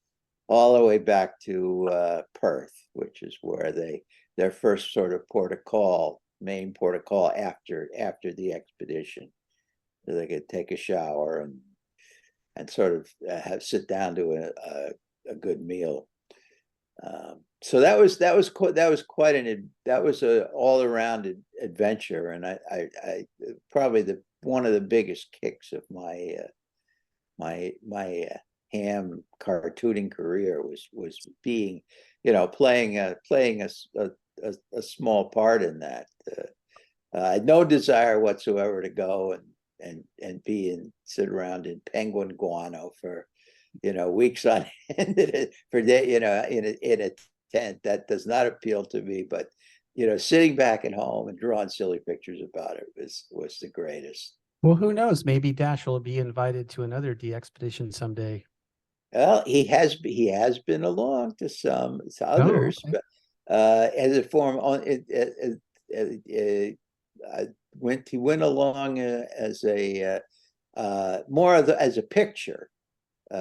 [SPEAKER 5] all the way back to Perth, which is where their first sort of main port of call after the expedition, so they could take a shower and sort of sit down to a good meal. So that was a all around adventure, and I probably one of the biggest kicks of my ham cartooning career was being, playing a small part in that. I had no desire whatsoever to go and sit around in penguin guano for weeks on end for day, in a tent. That does not appeal to me. But sitting back at home and drawing silly pictures about it was the greatest.
[SPEAKER 1] Well, who knows? Maybe Dash will be invited to another D expedition someday.
[SPEAKER 5] Well, he has been along to some to
[SPEAKER 1] Oh,
[SPEAKER 5] others,
[SPEAKER 1] okay.
[SPEAKER 5] but as a form on he went along as a more as a picture. I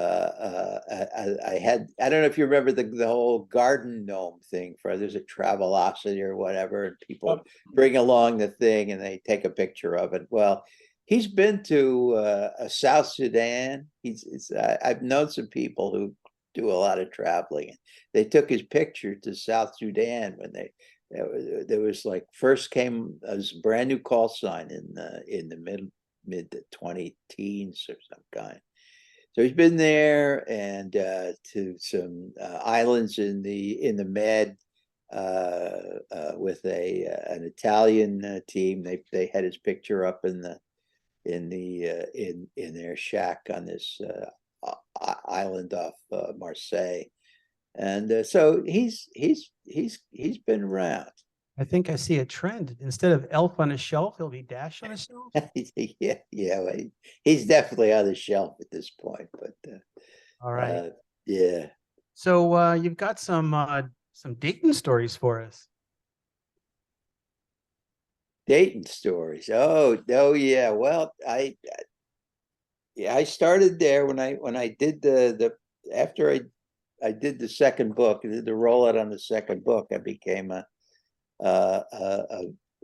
[SPEAKER 5] don't know if you remember the whole garden gnome thing. There's a Travelocity or whatever, and people bring along the thing and they take a picture of it. Well, he's been to South Sudan. I've known some people who do a lot of traveling. They took his picture to South Sudan when there was like first came as a brand new call sign in the mid to 20 teens or some kind. So he's been there and to some islands in the Med with an Italian team. They had his picture up in their shack on this island off Marseille, and so he's been around.
[SPEAKER 1] I think I see a trend. Instead of Elf on a shelf, he'll be Dash on a shelf.
[SPEAKER 5] Yeah, well, he's definitely on the shelf at this point, but
[SPEAKER 1] All right.
[SPEAKER 5] yeah.
[SPEAKER 1] So you've got some Dayton stories for us.
[SPEAKER 5] Dayton stories. Oh yeah. Well, I started there when I did after I did the second book, I did the rollout on the second book. I became a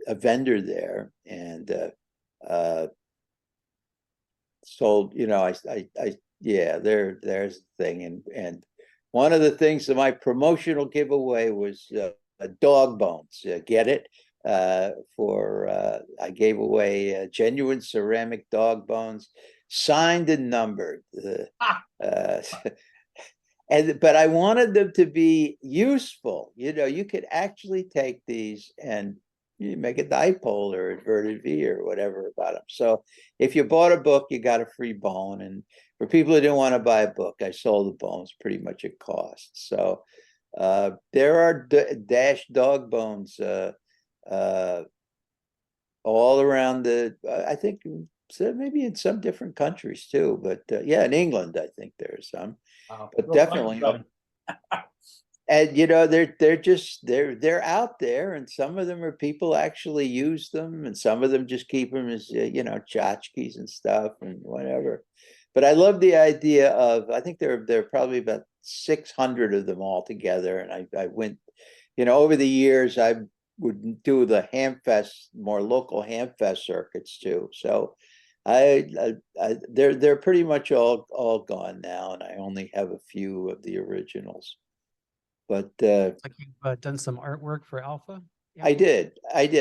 [SPEAKER 5] vendor there and sold. Yeah. There's the thing, and one of the things that my promotional giveaway was dog bones. Get it? I gave away genuine ceramic dog bones, signed and numbered. But I wanted them to be useful. You could actually take these and you make a dipole or inverted V or whatever about them. So if you bought a book, you got a free bone. And for people who didn't want to buy a book, I sold the bones pretty much at cost. So there are Dash dog bones all around I think so maybe in some different countries too, but yeah, in England, I think there's some, but definitely. And they're out there, and some of them are people actually use them, and some of them just keep them as tchotchkes and stuff and whatever. But I love the idea of, I think there are probably about 600 of them all together, and I went, over the years I would do the Hamfest, more local Hamfest circuits too. So they're pretty much all gone now, and I only have a few of the originals. But
[SPEAKER 1] Like you've done some artwork for Alpha. Yeah.
[SPEAKER 5] I did.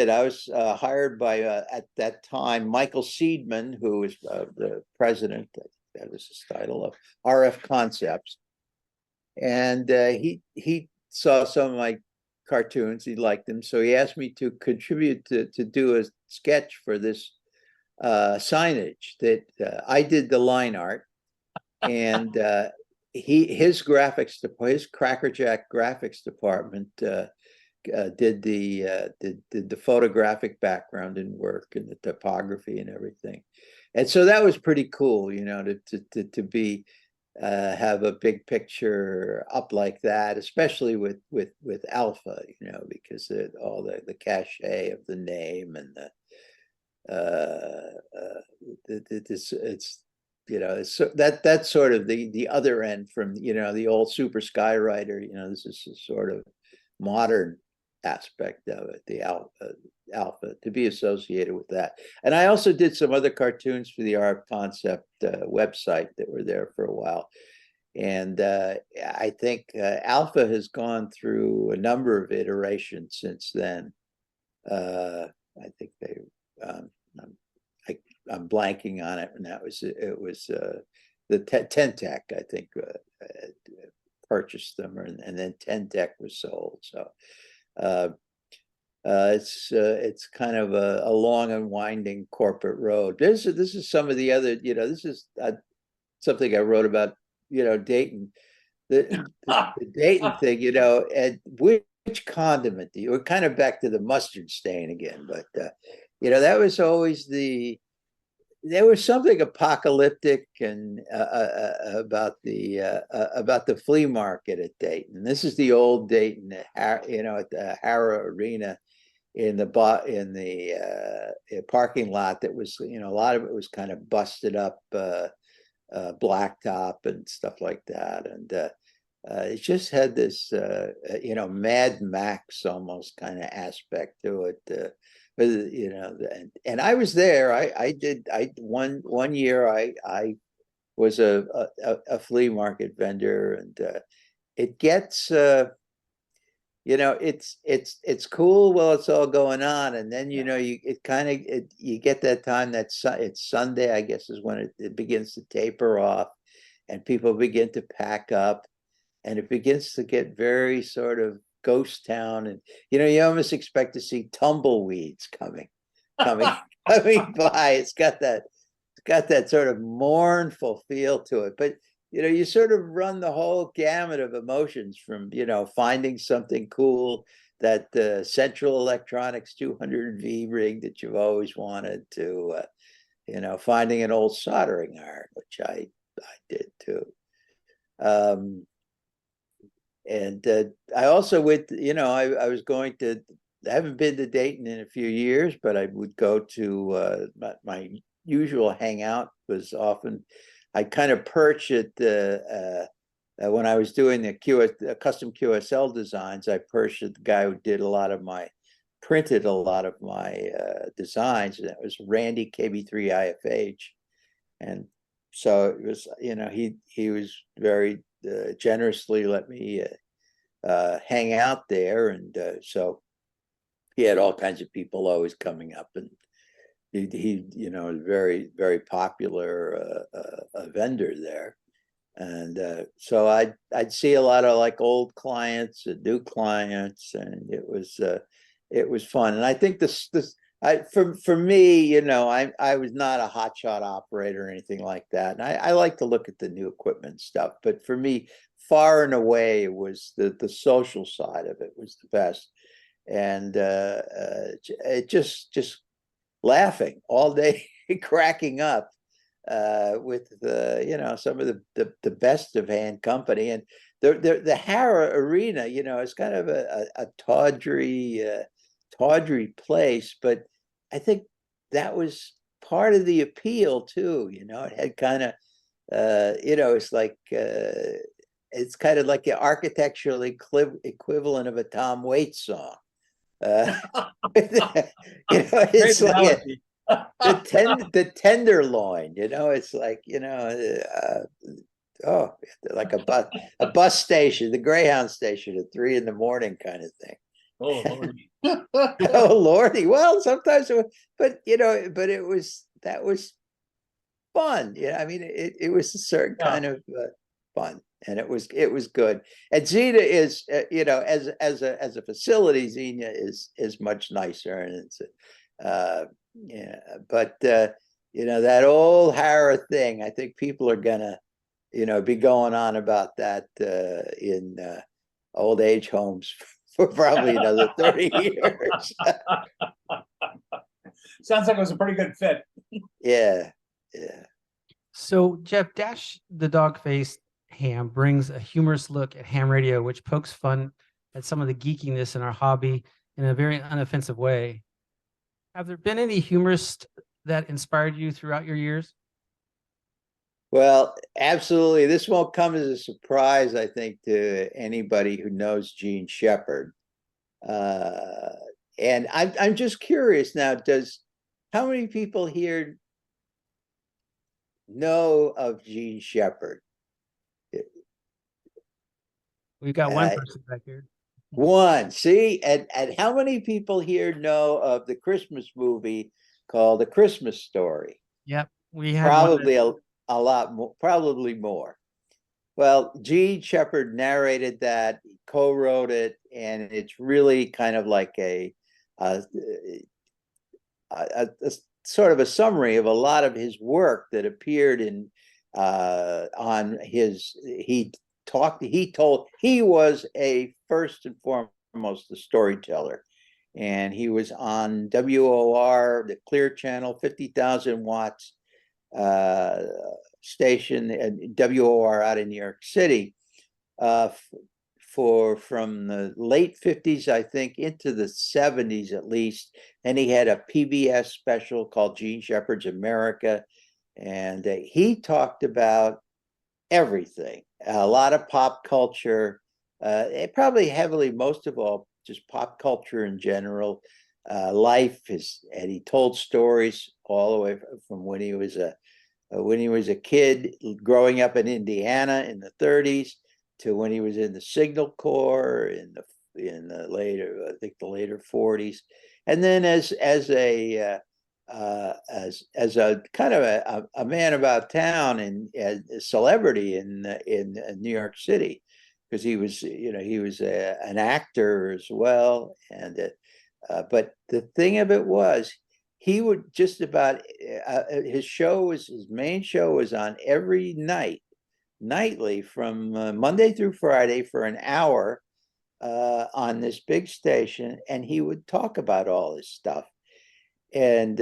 [SPEAKER 5] I was hired by at that time Michael Seidman, who was the president. That was his title of RF Concepts, and he saw some of my cartoons. He liked them, so he asked me to contribute to do a sketch for this signage that I did the line art, and his Crackerjack graphics department did the photographic background and work and the typography and everything. And so that was pretty cool, to be have a big picture up like that, especially with Alpha, because all the cachet of the name and it's that's sort of the other end from the old Super Skywriter. This is a sort of modern aspect of it, the Alpha, to be associated with that. And I also did some other cartoons for the RF Concept website that were there for a while. And I think Alpha has gone through a number of iterations since then. I think they, um, I'm, I'm blanking on it, and it was the Tentec, I think, purchased them, and then Tentec was sold. So it's kind of a long and winding corporate road. This is some of the other, this is something I wrote about, Dayton. The Dayton thing, and which condiment do you? We're kind of back to the mustard stain again, but that was always there was something apocalyptic and about the flea market at Dayton. This is the old Dayton, at the Hara Arena in the parking lot that was, a lot of it was kind of busted up, blacktop and stuff like that, and it just had this, Mad Max almost kind of aspect to it. But and I was there. One year I was a flea market vendor, and it gets it's cool while it's all going on, and then you get that time it's Sunday, I guess, is when it begins to taper off, and people begin to pack up, and it begins to get very sort of ghost town, and you almost expect to see tumbleweeds coming by. It's got that sort of mournful feel to it, but you sort of run the whole gamut of emotions from finding something cool, that Central Electronics 200V rig that you've always wanted, to finding an old soldering iron, which I did too. And I also went, I was going to, I haven't been to Dayton in a few years, but I would go to my usual hangout was often, I kind of perch at when I was doing the custom QSL designs, I perched at the guy who printed a lot of my designs, and that was Randy KB3IFH. And so it was, he was very generously let me hang out there, and so he had all kinds of people always coming up, and he very, very popular vendor there. And so I'd see a lot of like old clients and new clients, and it was fun. And I think for me, I was not a hotshot operator or anything like that. And I like to look at the new equipment stuff, but for me, far and away, it was the social side of it was the best. And it just laughing all day, cracking up with some of the best of hand company. And the Hara Arena, is kind of a tawdry place, but I think that was part of the appeal too. It had kind of it's kind of like the architectural equivalent of a Tom Waits song. It's like the tenderloin. It's like like a bus station, the Greyhound station at 3 a.m. kind of thing.
[SPEAKER 3] Oh, Lordy.
[SPEAKER 5] Oh Lordy. Well, sometimes but that was fun. I mean, it was a certain kind of fun, and it was good. And Xena is, as a facility, Xena is much nicer, and it's but that old Hara thing, I think people are gonna be going on about that in old age homes for probably another 30 years.
[SPEAKER 3] Sounds like it was a pretty good fit.
[SPEAKER 5] Yeah.
[SPEAKER 1] So Jeff, Dash the Dog-Faced Ham brings a humorous look at ham radio, which pokes fun at some of the geekiness in our hobby in a very unoffensive way. Have there been any humorists that inspired you throughout your years?
[SPEAKER 5] Well, absolutely. This won't come as a surprise, I think, to anybody who knows Gene Shepard. And I'm just curious now, how many people here know of Gene Shepard?
[SPEAKER 1] We've got one
[SPEAKER 5] Uh,
[SPEAKER 1] person back here.
[SPEAKER 5] One, see, and how many people here know of the Christmas movie called A Christmas Story?
[SPEAKER 1] Yep, we had one.
[SPEAKER 5] Probably a lot more, probably more. Well, Gene Shepard narrated that, co-wrote it, and it's really kind of like a, a sort of a summary of a lot of his work that appeared in on his. He was a first and foremost a storyteller, and he was on WOR, the Clear Channel, 50,000 watts station, and WOR out in New York City, for from the late 50s, I think, into the 70s at least. And he had a PBS special called Gene Shepard's America, and he talked about everything, a lot of pop culture, probably heavily, most of all, just pop culture in general. Life is, and he told stories all the way from when he was a kid growing up in Indiana in the 30s to when he was in the Signal Corps in the later, I think the later 40s, and then as a kind of a man about town and a celebrity in New York City, because he was, he was an actor as well. And but the thing of it was, he would just about his main show was on every nightly from Monday through Friday for an hour on this big station, and he would talk about all this stuff. And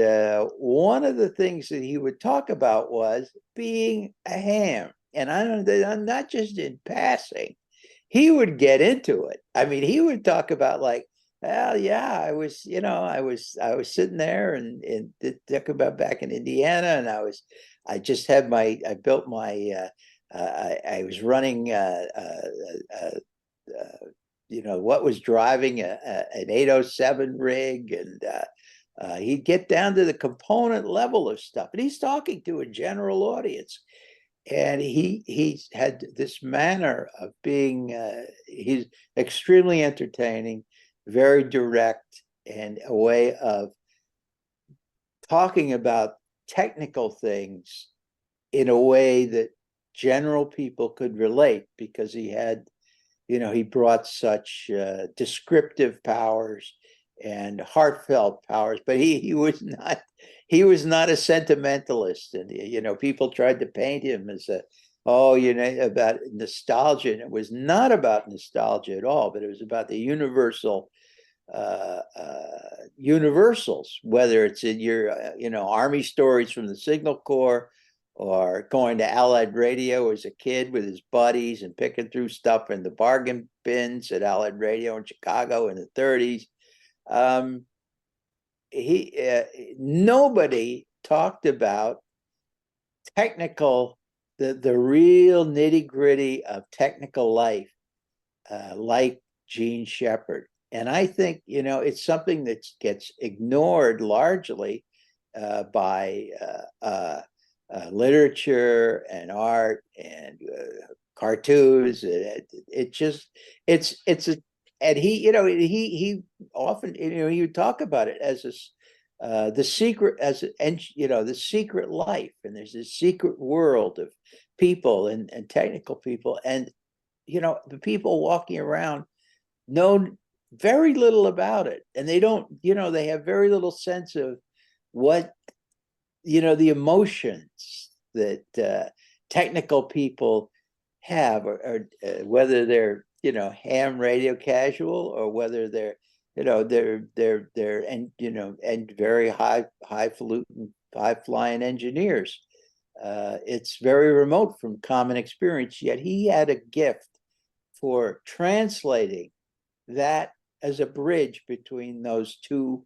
[SPEAKER 5] one of the things that he would talk about was being a ham. And I'm not just in passing. He would get into it. I mean, he would talk about like, well, yeah, I was sitting there and talk about back in Indiana, and I just had I built my, I was running, what was driving an 807 rig, and he'd get down to the component level of stuff, and he's talking to a general audience. And he had this manner of being, he's extremely entertaining, very direct, and a way of talking about technical things in a way that general people could relate, because he brought such descriptive powers and heartfelt powers, but he was not a sentimentalist. And people tried to paint him as about nostalgia, and it was not about nostalgia at all, but it was about the universals, whether it's in your Army stories from the Signal Corps, or going to Allied Radio as a kid with his buddies and picking through stuff in the bargain bins at Allied Radio in Chicago in the 30s. Nobody talked about the real nitty gritty of technical life like Gene Shepard. And I think, it's something that gets ignored largely by literature and art and cartoons. And he often, he would talk about it as the secret, the secret life. And there's this secret world of people and technical people. And, the people walking around know very little about it. And they don't, they have very little sense of what, the emotions that technical people have, or whether they're, ham radio casual, or whether they're, and very highfalutin, high flying engineers. It's very remote from common experience, yet he had a gift for translating that as a bridge between those two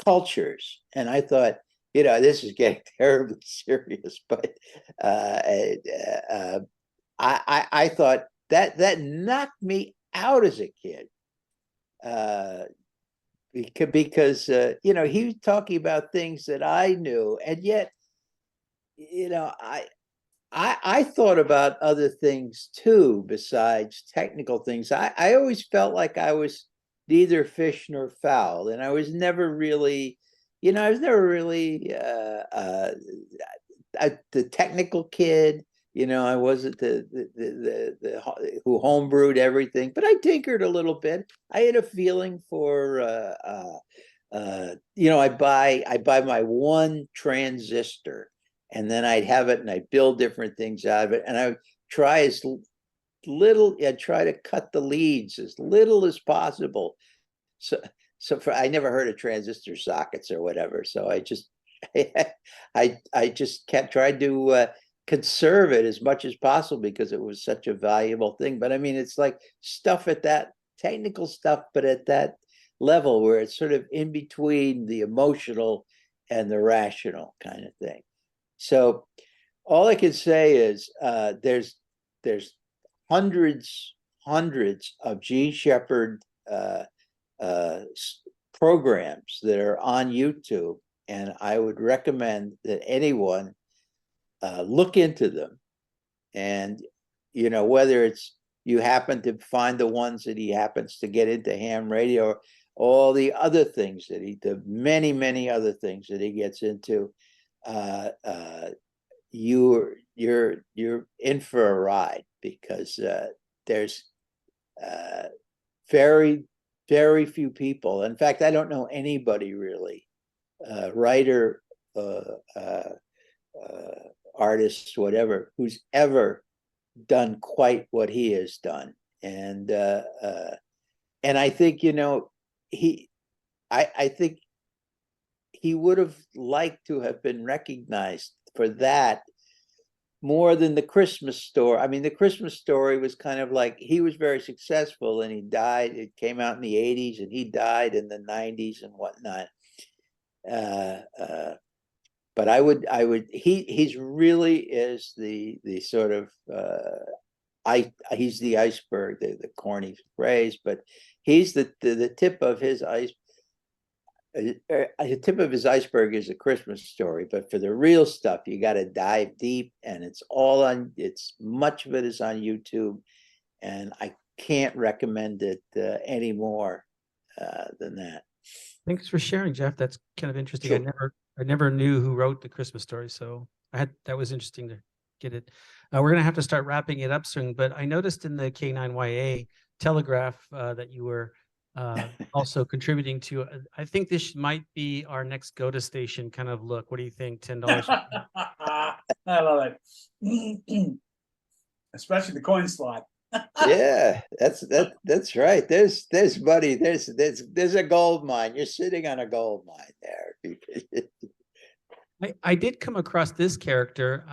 [SPEAKER 5] cultures. And I thought, this is getting terribly serious, but I thought that knocked me out as a kid, because he was talking about things that I knew, and yet I I thought about other things too, besides technical things. I always felt like I was neither fish nor fowl, and I was never really, I was never really the technical kid. I wasn't the who homebrewed everything, but I tinkered a little bit. I had a feeling for I buy my one transistor, and then I'd have it and I'd build different things out of it, and I would try as little. I'd try to cut the leads as little as possible. So I never heard of transistor sockets or whatever. So I just kept trying to conserve it as much as possible because it was such a valuable thing. But I mean, it's like stuff at that technical stuff, but at that level where it's sort of in between the emotional and the rational kind of thing. So all I can say is there's hundreds of Gene Shepherd programs that are on YouTube, and I would recommend that anyone look into them. And whether it's you happen to find the ones that he happens to get into ham radio, or all the other things that the many other things that he gets into, you're in for a ride, because there's very few people. In fact, I don't know anybody really, writer, artist, whatever, who's ever done quite what he has done. And I think I think he would have liked to have been recognized for that more than the Christmas Story. I mean, the Christmas Story was kind of like, he was very successful and he died. It came out in the 80s and he died in the 90s and whatnot. But he's really is the sort of, he's the iceberg, the corny phrase, but he's the tip of his ice. The tip of his iceberg is A Christmas Story, but for the real stuff, you got to dive deep, and it's much of it is on YouTube, and I can't recommend it any more than that.
[SPEAKER 1] Thanks for sharing, Jeff. That's kind of interesting.
[SPEAKER 5] Sure.
[SPEAKER 1] I never knew who wrote The Christmas Story, so that was interesting to get it. We're gonna have to start wrapping it up soon, but I noticed in the K9YA Telegraph that you were also contributing to. I think this might be our next go to station kind of look. What do you think? $10.
[SPEAKER 3] I love it. Especially the coin slot.
[SPEAKER 5] Yeah, that's right. There's money. There's a gold mine. You're sitting on a gold mine there.
[SPEAKER 1] I did come across this character.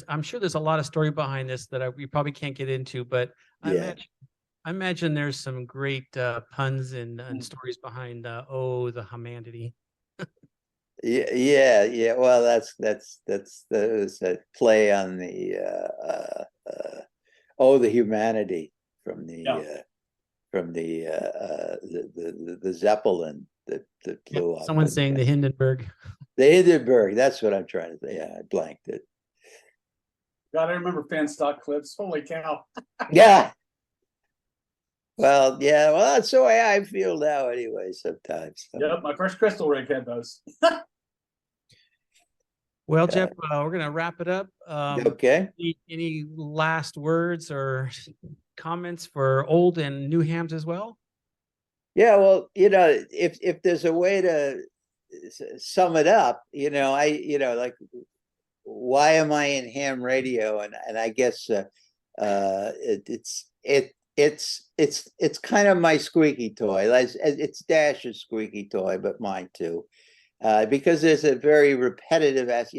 [SPEAKER 1] I'm sure there's a lot of story behind this that we probably can't get into, but
[SPEAKER 5] Yeah.
[SPEAKER 1] I imagine there's some great puns and stories behind the humanity.
[SPEAKER 5] Yeah. Well, that's a play on the the humanity from the the Zeppelin that blew up.
[SPEAKER 1] Someone saying the Hindenburg.
[SPEAKER 5] The Hindenburg. That's what I'm trying to say. Yeah, I blanked it.
[SPEAKER 3] God, I remember fan stock clips. Holy cow.
[SPEAKER 5] Yeah. Well, yeah. Well, that's the way I feel now, anyway. Sometimes. So.
[SPEAKER 3] Yep, my first crystal rig had those.
[SPEAKER 1] Well, Jeff, we're gonna wrap it up.
[SPEAKER 5] Okay.
[SPEAKER 1] Any last words or comments for old and new hams as well?
[SPEAKER 5] Yeah. Well, if there's a way to sum it up, like, why am I in ham radio? And I guess it's kind of my squeaky toy. It's Dash's squeaky toy, but mine too. Because there's a very repetitive, it's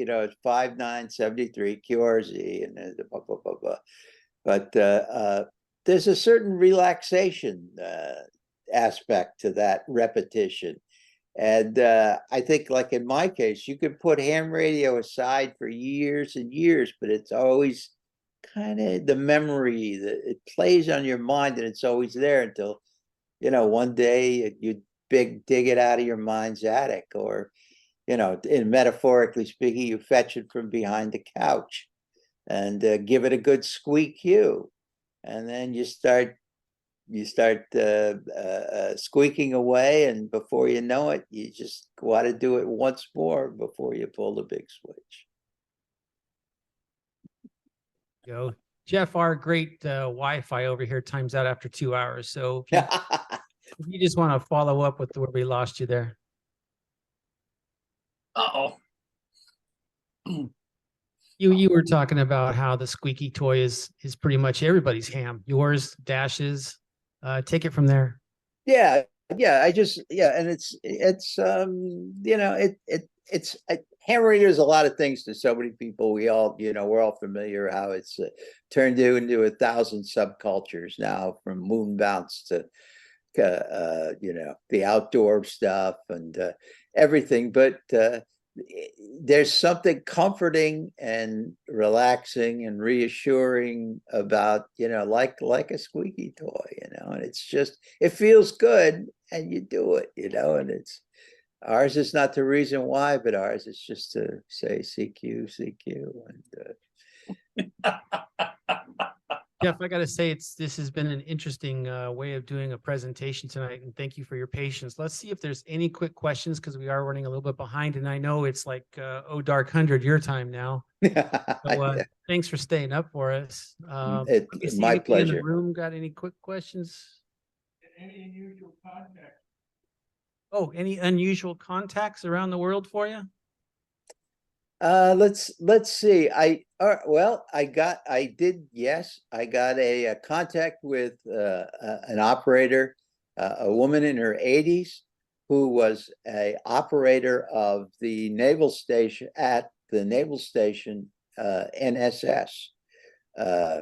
[SPEAKER 5] 5973 QRZ and blah, blah, blah, blah. But there's a certain relaxation aspect to that repetition. And I think, like in my case, you could put ham radio aside for years and years, but it's always kind of the memory that it plays on your mind, and it's always there until, one day you dig it out of your mind's attic, or, in metaphorically speaking, you fetch it from behind the couch. and give it a good squeak cue. And then you start squeaking away, and before you know it, you just want to do it once more before you pull the big switch.
[SPEAKER 1] Go. Jeff, our great Wi-Fi over here times out after 2 hours. So if you just want to follow up with where we lost you there.
[SPEAKER 3] Uh-oh.
[SPEAKER 1] You were talking about how the squeaky toy is pretty much everybody's ham. Yours, Dash's. Take it from there.
[SPEAKER 5] Yeah, yeah. And it's ham radio is a lot of things to so many people. We're all familiar how it's turned into 1,000 subcultures now, from moon bounce to the outdoor stuff and everything. But there's something comforting and relaxing and reassuring about, like a squeaky toy, and it feels good, and you do it, and ours is not the reason why, but ours is just to say CQ, and
[SPEAKER 1] Jeff, I got to say, this has been an interesting way of doing a presentation tonight, and thank you for your patience. Let's see if there's any quick questions, because we are running a little bit behind, and I know it's like dark 100 your time now. So thanks for staying up for us.
[SPEAKER 5] It's my pleasure.
[SPEAKER 1] In the room got any quick questions? Any unusual contacts? Oh, any unusual contacts around the world for you?
[SPEAKER 5] Let's see. I got a contact with an operator, a woman in her 80s, who was a operator of the naval station NSS,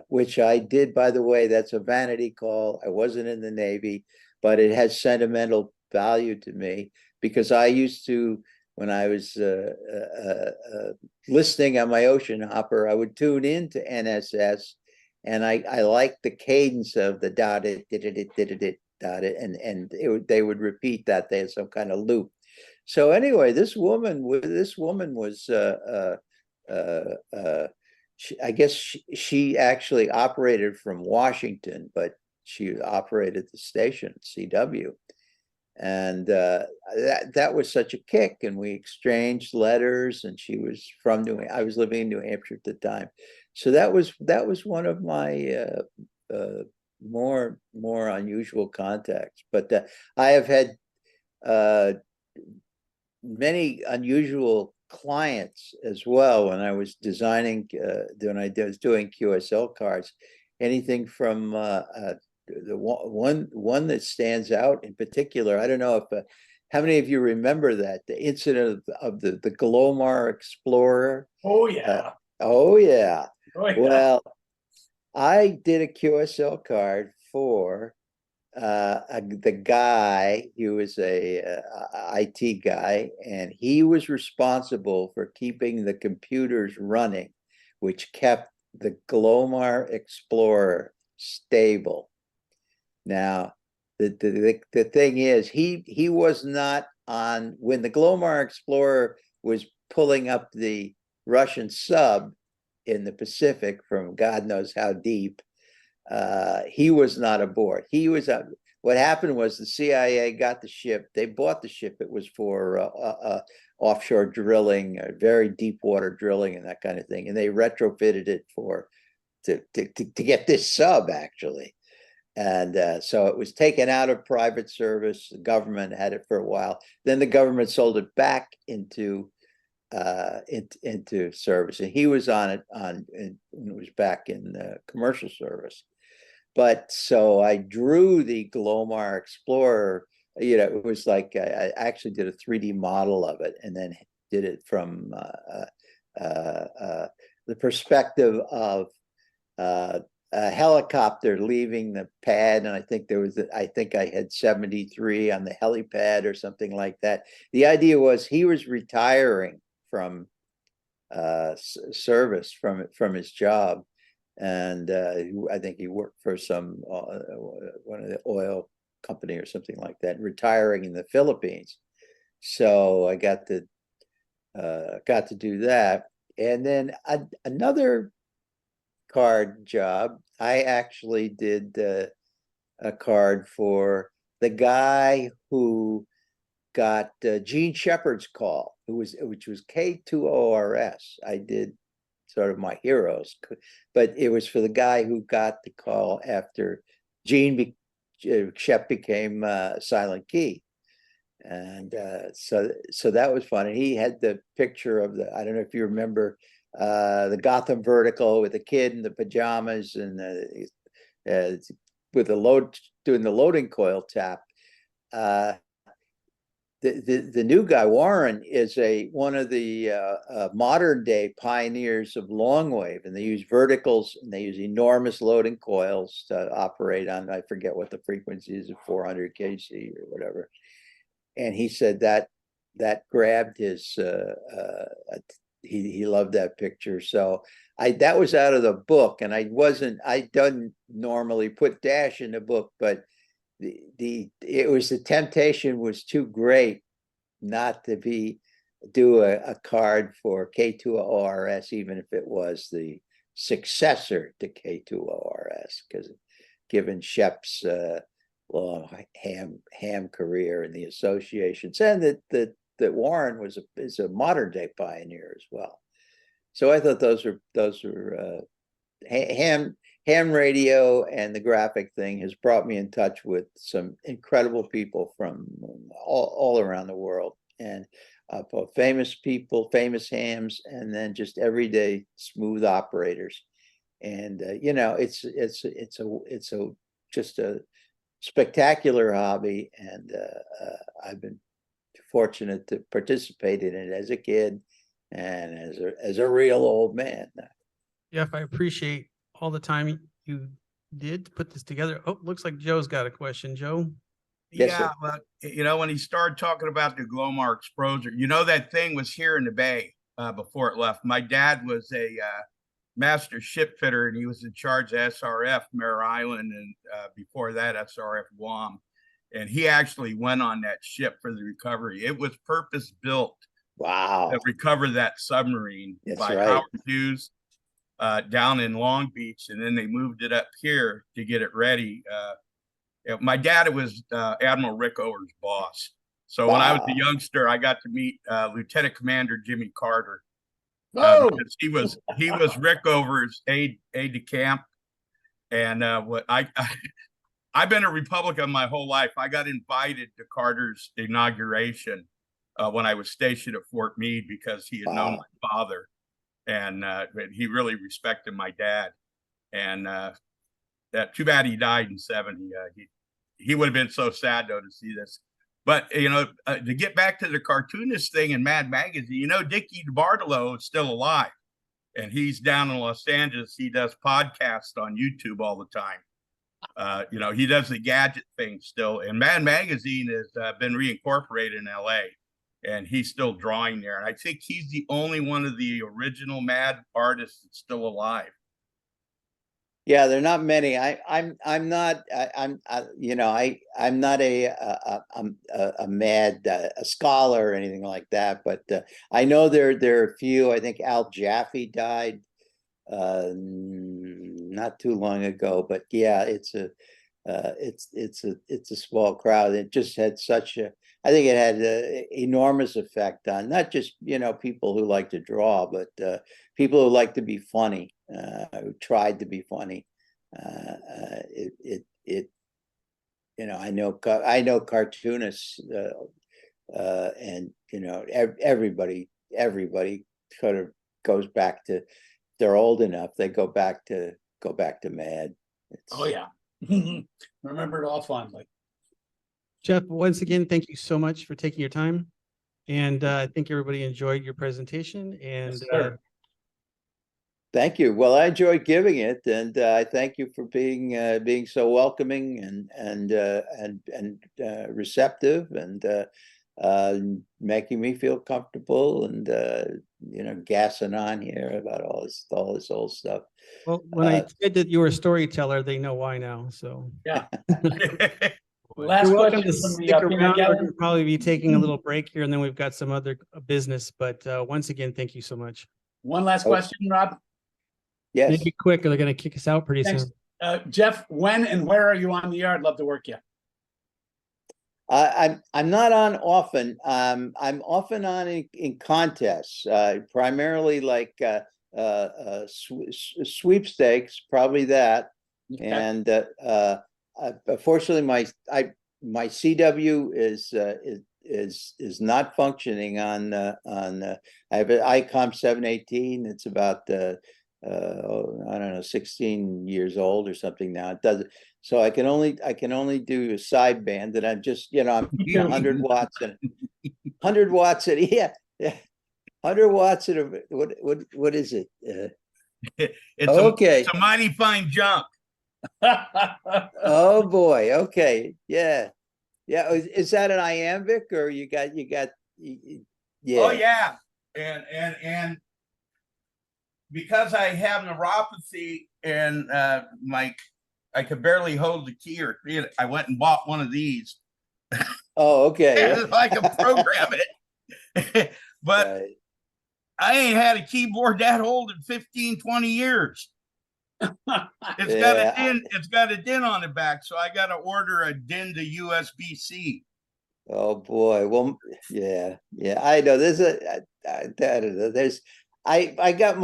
[SPEAKER 5] which I did, by the way. That's a vanity call. I wasn't in the Navy, but it has sentimental value to me, because I used to, when I was listening on my ocean hopper, I would tune into NSS, and I liked the cadence of the dot it, did it, dot it, and they would repeat that. They had some kind of loop. So anyway, this woman was I guess she actually operated from Washington, but she operated the station, CW. And that was such a kick, and we exchanged letters, and she was from I was living in New Hampshire at the time. So that was one of my more unusual contacts. But I have had many unusual clients as well when I was designing, when I was doing QSL cards. Anything from the one that stands out in particular. I don't know if how many of you remember the incident of the Glomar Explorer?
[SPEAKER 3] Oh yeah.
[SPEAKER 5] Oh yeah.
[SPEAKER 3] Oh yeah.
[SPEAKER 5] Well, I did a QSL card for the guy. He was a IT guy, and he was responsible for keeping the computers running, which kept the Glomar Explorer stable. Now, the thing is, he was not on when the Glomar Explorer was pulling up the Russian sub in the Pacific from God knows how deep. He was not aboard. He was what happened was the CIA got the ship. They bought the ship. It was for offshore drilling, very deep water drilling, and that kind of thing. And they retrofitted it to get this sub, actually. And so it was taken out of private service. The government had it for a while. Then the government sold it back into service, and he was on it when it was back in commercial service. But so I drew the Glomar Explorer. It was like I actually did a 3D model of it, and then did it from the perspective of a helicopter leaving the pad. And I think I had 73 on the helipad or something like that. The idea was he was retiring from service from his job, and I think he worked for some one of the oil company or something like that, retiring in the Philippines. So I got to do that. And then another card job. I actually did a card for the guy who got Gene Shepard's call, which was K2ORS. I did sort of my heroes, but it was for the guy who got the call after Shep became Silent Key. And so that was fun. And he had the picture of I don't know if you remember the Gotham vertical with the kid in the pajamas and with doing the loading coil tap. The new guy, Warren, is one of the modern day pioneers of long wave, and they use verticals and they use enormous loading coils to operate on, I forget what the frequency is, of 400 kc or whatever. And he said that grabbed his he loved that picture. So that was out of the book, and I don't normally put dash in the book, but the temptation was too great not to do a card for K2ORS, even if it was the successor to K2ORS, because given Shep's long ham career in the associations, and that Warren is a modern day pioneer as well. So I thought those are ham radio, and the graphic thing has brought me in touch with some incredible people from all around the world, and both famous people, famous hams, and then just everyday smooth operators. And it's just a spectacular hobby, and I've been fortunate to participate in it as a kid and as a real old man.
[SPEAKER 1] Jeff, I appreciate all the time you did to put this together. Oh, looks like Joe's got a question. Joe?
[SPEAKER 5] Yes,
[SPEAKER 4] Yeah,
[SPEAKER 5] sir.
[SPEAKER 4] well, when he started talking about the Glomar Exploser, that thing was here in the Bay before it left. My dad was a master ship fitter, and he was in charge of SRF Mare Island, and before that SRF Guam. And he actually went on that ship for the recovery. It was purpose built
[SPEAKER 5] Wow.
[SPEAKER 4] to recover that submarine.
[SPEAKER 5] That's
[SPEAKER 4] by
[SPEAKER 5] right.
[SPEAKER 4] Howard Hughes down in Long Beach, and then they moved it up here to get it ready. My dad was Admiral Rickover's boss. So when I was a youngster, I got to meet Lieutenant Commander Jimmy Carter. Because he was Rickover's aide de camp, and I've been a Republican my whole life. I got invited to Carter's inauguration when I was stationed at Fort Meade because he had known my father, and he really respected my dad. And that too bad he died in '70. He would have been so sad though to see this. But to get back to the Cartoonist thing in Mad Magazine, Dickie DeBartolo is still alive, and he's down in Los Angeles. He does podcasts on YouTube all the time. He does the gadget thing still, and Mad Magazine has been reincorporated in LA, and he's still drawing there. And I think he's the only one of the original Mad artists that's still alive.
[SPEAKER 5] Yeah, there are not many. I'm not a mad scholar or anything like that, but I know there are a few. I think Al Jaffe died not too long ago, but yeah, it's a small crowd. It just had I think it had an enormous effect on not just people who like to draw, but people who like to be funny, who tried to be funny. I know cartoonists, and everybody sort of goes back to, they're old enough, they go back to Mad.
[SPEAKER 3] Oh yeah. Remember it all fondly.
[SPEAKER 1] Jeff, once again, thank you so much for taking your time. And I think everybody enjoyed your presentation. And
[SPEAKER 3] Yes,
[SPEAKER 5] thank you. Well, I enjoyed giving it, and I thank you for being so welcoming and receptive, and making me feel comfortable, and gassing on here about all this old stuff.
[SPEAKER 1] well, when I said that you were a storyteller, they know why now. So
[SPEAKER 3] yeah.
[SPEAKER 1] Last you're welcome
[SPEAKER 3] question
[SPEAKER 1] to
[SPEAKER 3] from
[SPEAKER 1] stick
[SPEAKER 3] the
[SPEAKER 1] around. We're gonna probably be taking a little break here, and then we've got some other business. But once again, thank you so much.
[SPEAKER 3] One last question, Rob.
[SPEAKER 5] Yes.
[SPEAKER 1] Make it quick or they're going to kick us out pretty
[SPEAKER 3] Thanks.
[SPEAKER 1] soon.
[SPEAKER 3] Jeff, when and where are you on the air? I'd love to work you.
[SPEAKER 5] I'm not on often. I'm often on in contests, primarily like sweepstakes, probably that.
[SPEAKER 3] Okay.
[SPEAKER 5] And unfortunately, my CW is not functioning on I have an ICOM 718. It's about I don't know, 16 years old or something now. It doesn't. So I can only do a sideband, and I'm just, I'm 100 watts and 100 watts and yeah, 100 watts at a what is it? Okay.
[SPEAKER 4] It's a mighty fine jump.
[SPEAKER 5] Oh boy. Okay. Yeah. Yeah. Is that an iambic or you got yeah.
[SPEAKER 4] Oh yeah. And because I have neuropathy and I could barely hold the key or feel it, I went and bought one of these.
[SPEAKER 5] Oh, okay.
[SPEAKER 4] So I can program it. But
[SPEAKER 5] Right.
[SPEAKER 4] I ain't had a keyboard that old in 15, 20 years. It's got a DIN on the back, so I got to order a DIN to USB-C.
[SPEAKER 5] Oh boy. Well, yeah. I know I got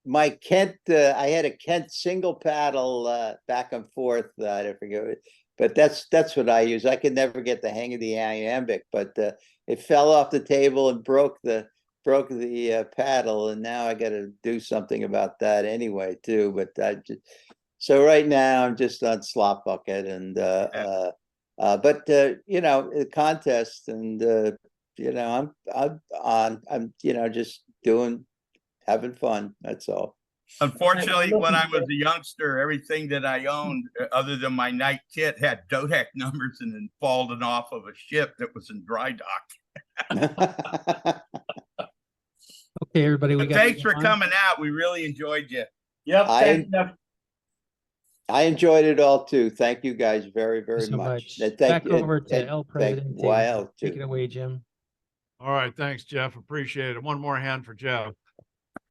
[SPEAKER 5] my Kent. I had a Kent single paddle back and forth. I forget it, but that's what I use. I could never get the hang of the iambic, but it fell off the table and broke the paddle, and now I got to do something about that anyway too. But so right now I'm just on slop bucket and but the contest and I'm just having fun. That's all.
[SPEAKER 4] Unfortunately, when I was a youngster, everything that I owned, other than my night kit, had Dodec numbers and then fallen off of a ship that was in dry dock.
[SPEAKER 1] Okay, everybody, we got.
[SPEAKER 4] Thanks for coming out. We really enjoyed you.
[SPEAKER 3] Yep. Thanks, Jeff.
[SPEAKER 5] I enjoyed it all too. Thank you guys very, very
[SPEAKER 1] so
[SPEAKER 5] much.
[SPEAKER 1] Back over to El Presidente.
[SPEAKER 5] Wow.
[SPEAKER 1] Take it away, Jim.
[SPEAKER 6] All right, thanks, Jeff. Appreciate it. One more hand for Jeff.